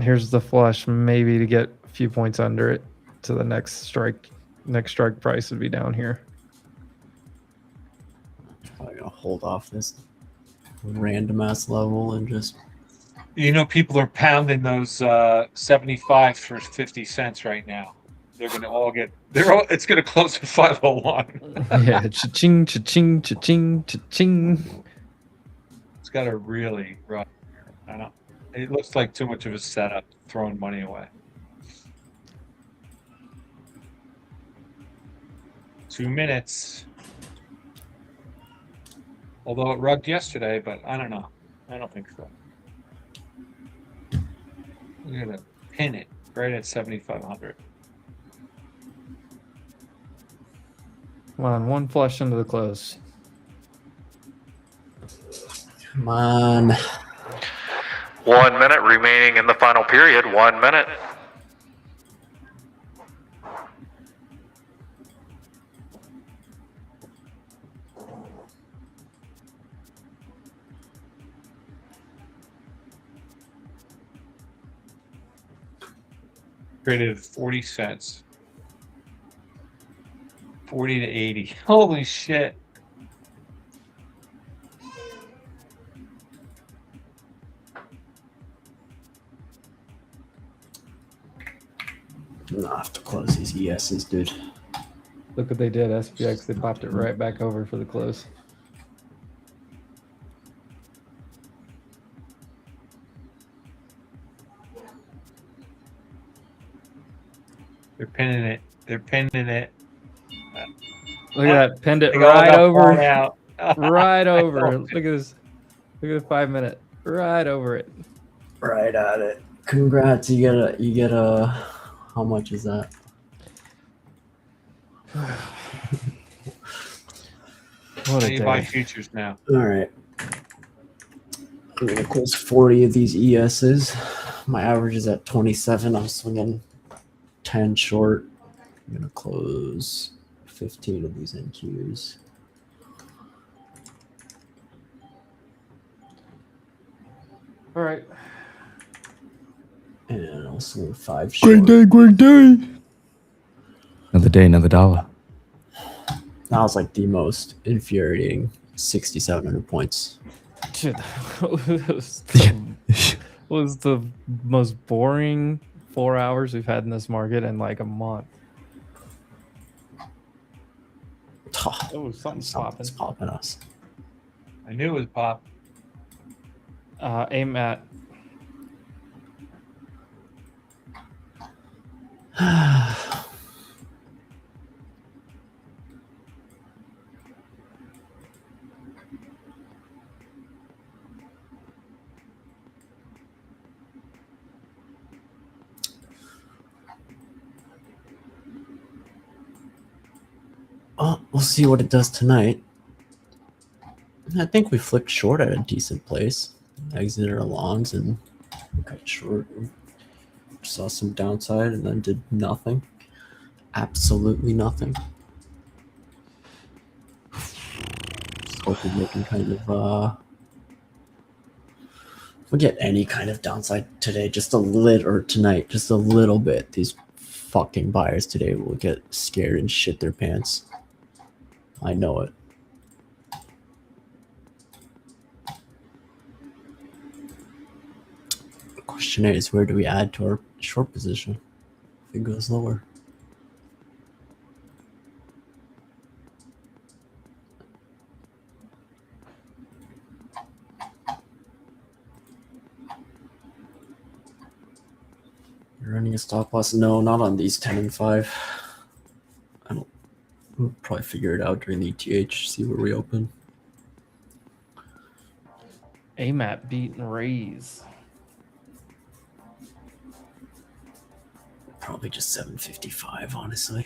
Here's the flush, maybe to get a few points under it to the next strike. Next strike price would be down here. Probably gonna hold off this random ass level and just. You know, people are pounding those 75 for 50 cents right now. They're gonna all get. It's gonna close at 501. Yeah, cha-ching, cha-ching, cha-ching, cha-ching. It's got a really rough. I don't. It looks like too much of a setup, throwing money away. 2 minutes. Although it rugged yesterday, but I don't know. I don't think so. We're gonna pin it right at 7,500. Come on, one flush into the close. Come on. 1 minute remaining in the final period. 1 minute. Traded 40 cents. 40 to 80. Holy shit. I'm gonna have to close these ESs, dude. Look what they did, SPX. They popped it right back over for the close. They're pinning it. They're pinning it. Look at that. Pinned it They all right got over. blown out. Right over. Look at this. Look at the 5 minute. Right over it. Right at it. Congrats, you get a how much is that? What So a you buy day. futures now. Alright. I'm gonna close 40 of these ESs. My average is at 27. I'm swinging 10 short. I'm gonna close 15 of these NQs. All right. And I'll swing 5 short. great day. Another day, another dollar. That was like the most infuriating 6,700 points. Shit. was the most boring 4 hours we've had in this market in like a month. Oh, something's popping. Something's popping us. I knew it was pop. Aim at. Well, we'll see what it does tonight. I think we flipped short at a decent place. Exited our longs and cut short. Saw some downside and then did nothing. Absolutely nothing. Just hoping they can kind of if we get any kind of downside today, just a little, or tonight, just a little bit, these fucking buyers today will get scared and shit their pants. I know it. The question is, where do we add to our short position if it goes lower? You're running a stop loss? No, not on these 10 and 5. We'll probably figure it out during the ETH, see where we open. Aim at, beat, and raise. Probably just 755, honestly.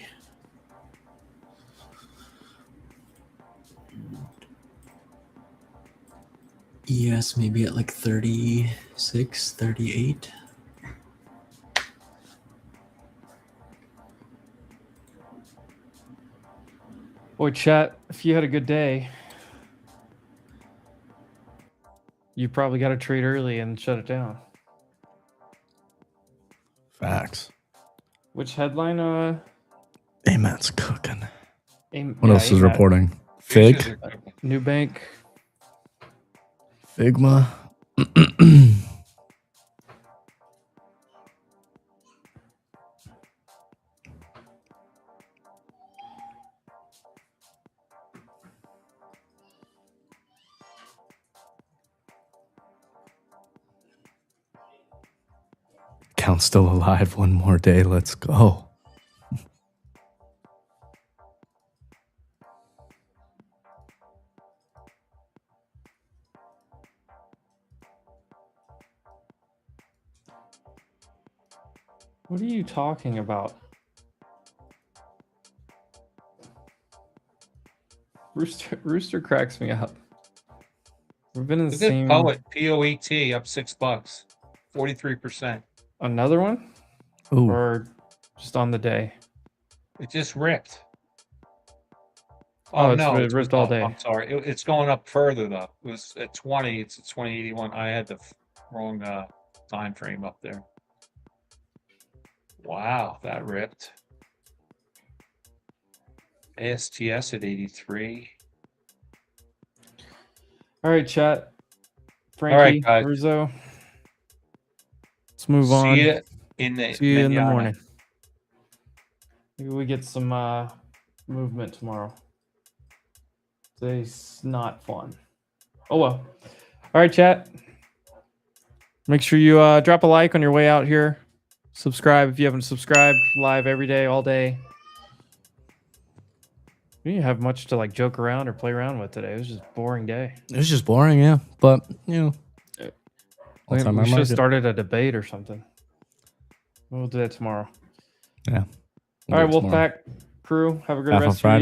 ES maybe at like 36, 38. Boy, chat, if you had a good day, you probably got to trade early and shut it down. Facts. Which headline? Amat's cooking. What yeah, else is AMAT. reporting? Futures Fig? are cooking. Nubank. Figma? Count's still alive. One more day. Let's go. What are you talking about? Rooster cracks me up. We've been in the Look at same. Poet, POET, up $6, 43%. Another one? Ooh. Or just on the day? It just ripped. Oh, no, it's ripped all day. I'm sorry. It's going up further though. It was at 20. It's at 2081. I had the wrong time frame up there. Wow, that ripped. ASTS at 83. All right, chat. Frankie, All right, guys. Rizzo. Let's move on. See you in the See you in the manana. morning. Maybe we get some movement tomorrow. Today's not fun. Oh well. All right, chat. Make sure you drop a like on your way out here. Subscribe if you haven't subscribed. Live every day, all day. We didn't have much to like joke around or play around with today. It was just a boring day. It was just boring, yeah. But, you know. We all-time should have market. started a debate or something. We'll do that tomorrow. Yeah. All right, do it tomorrow. Wolfpack crew. Have a great Half on rest of your Friday.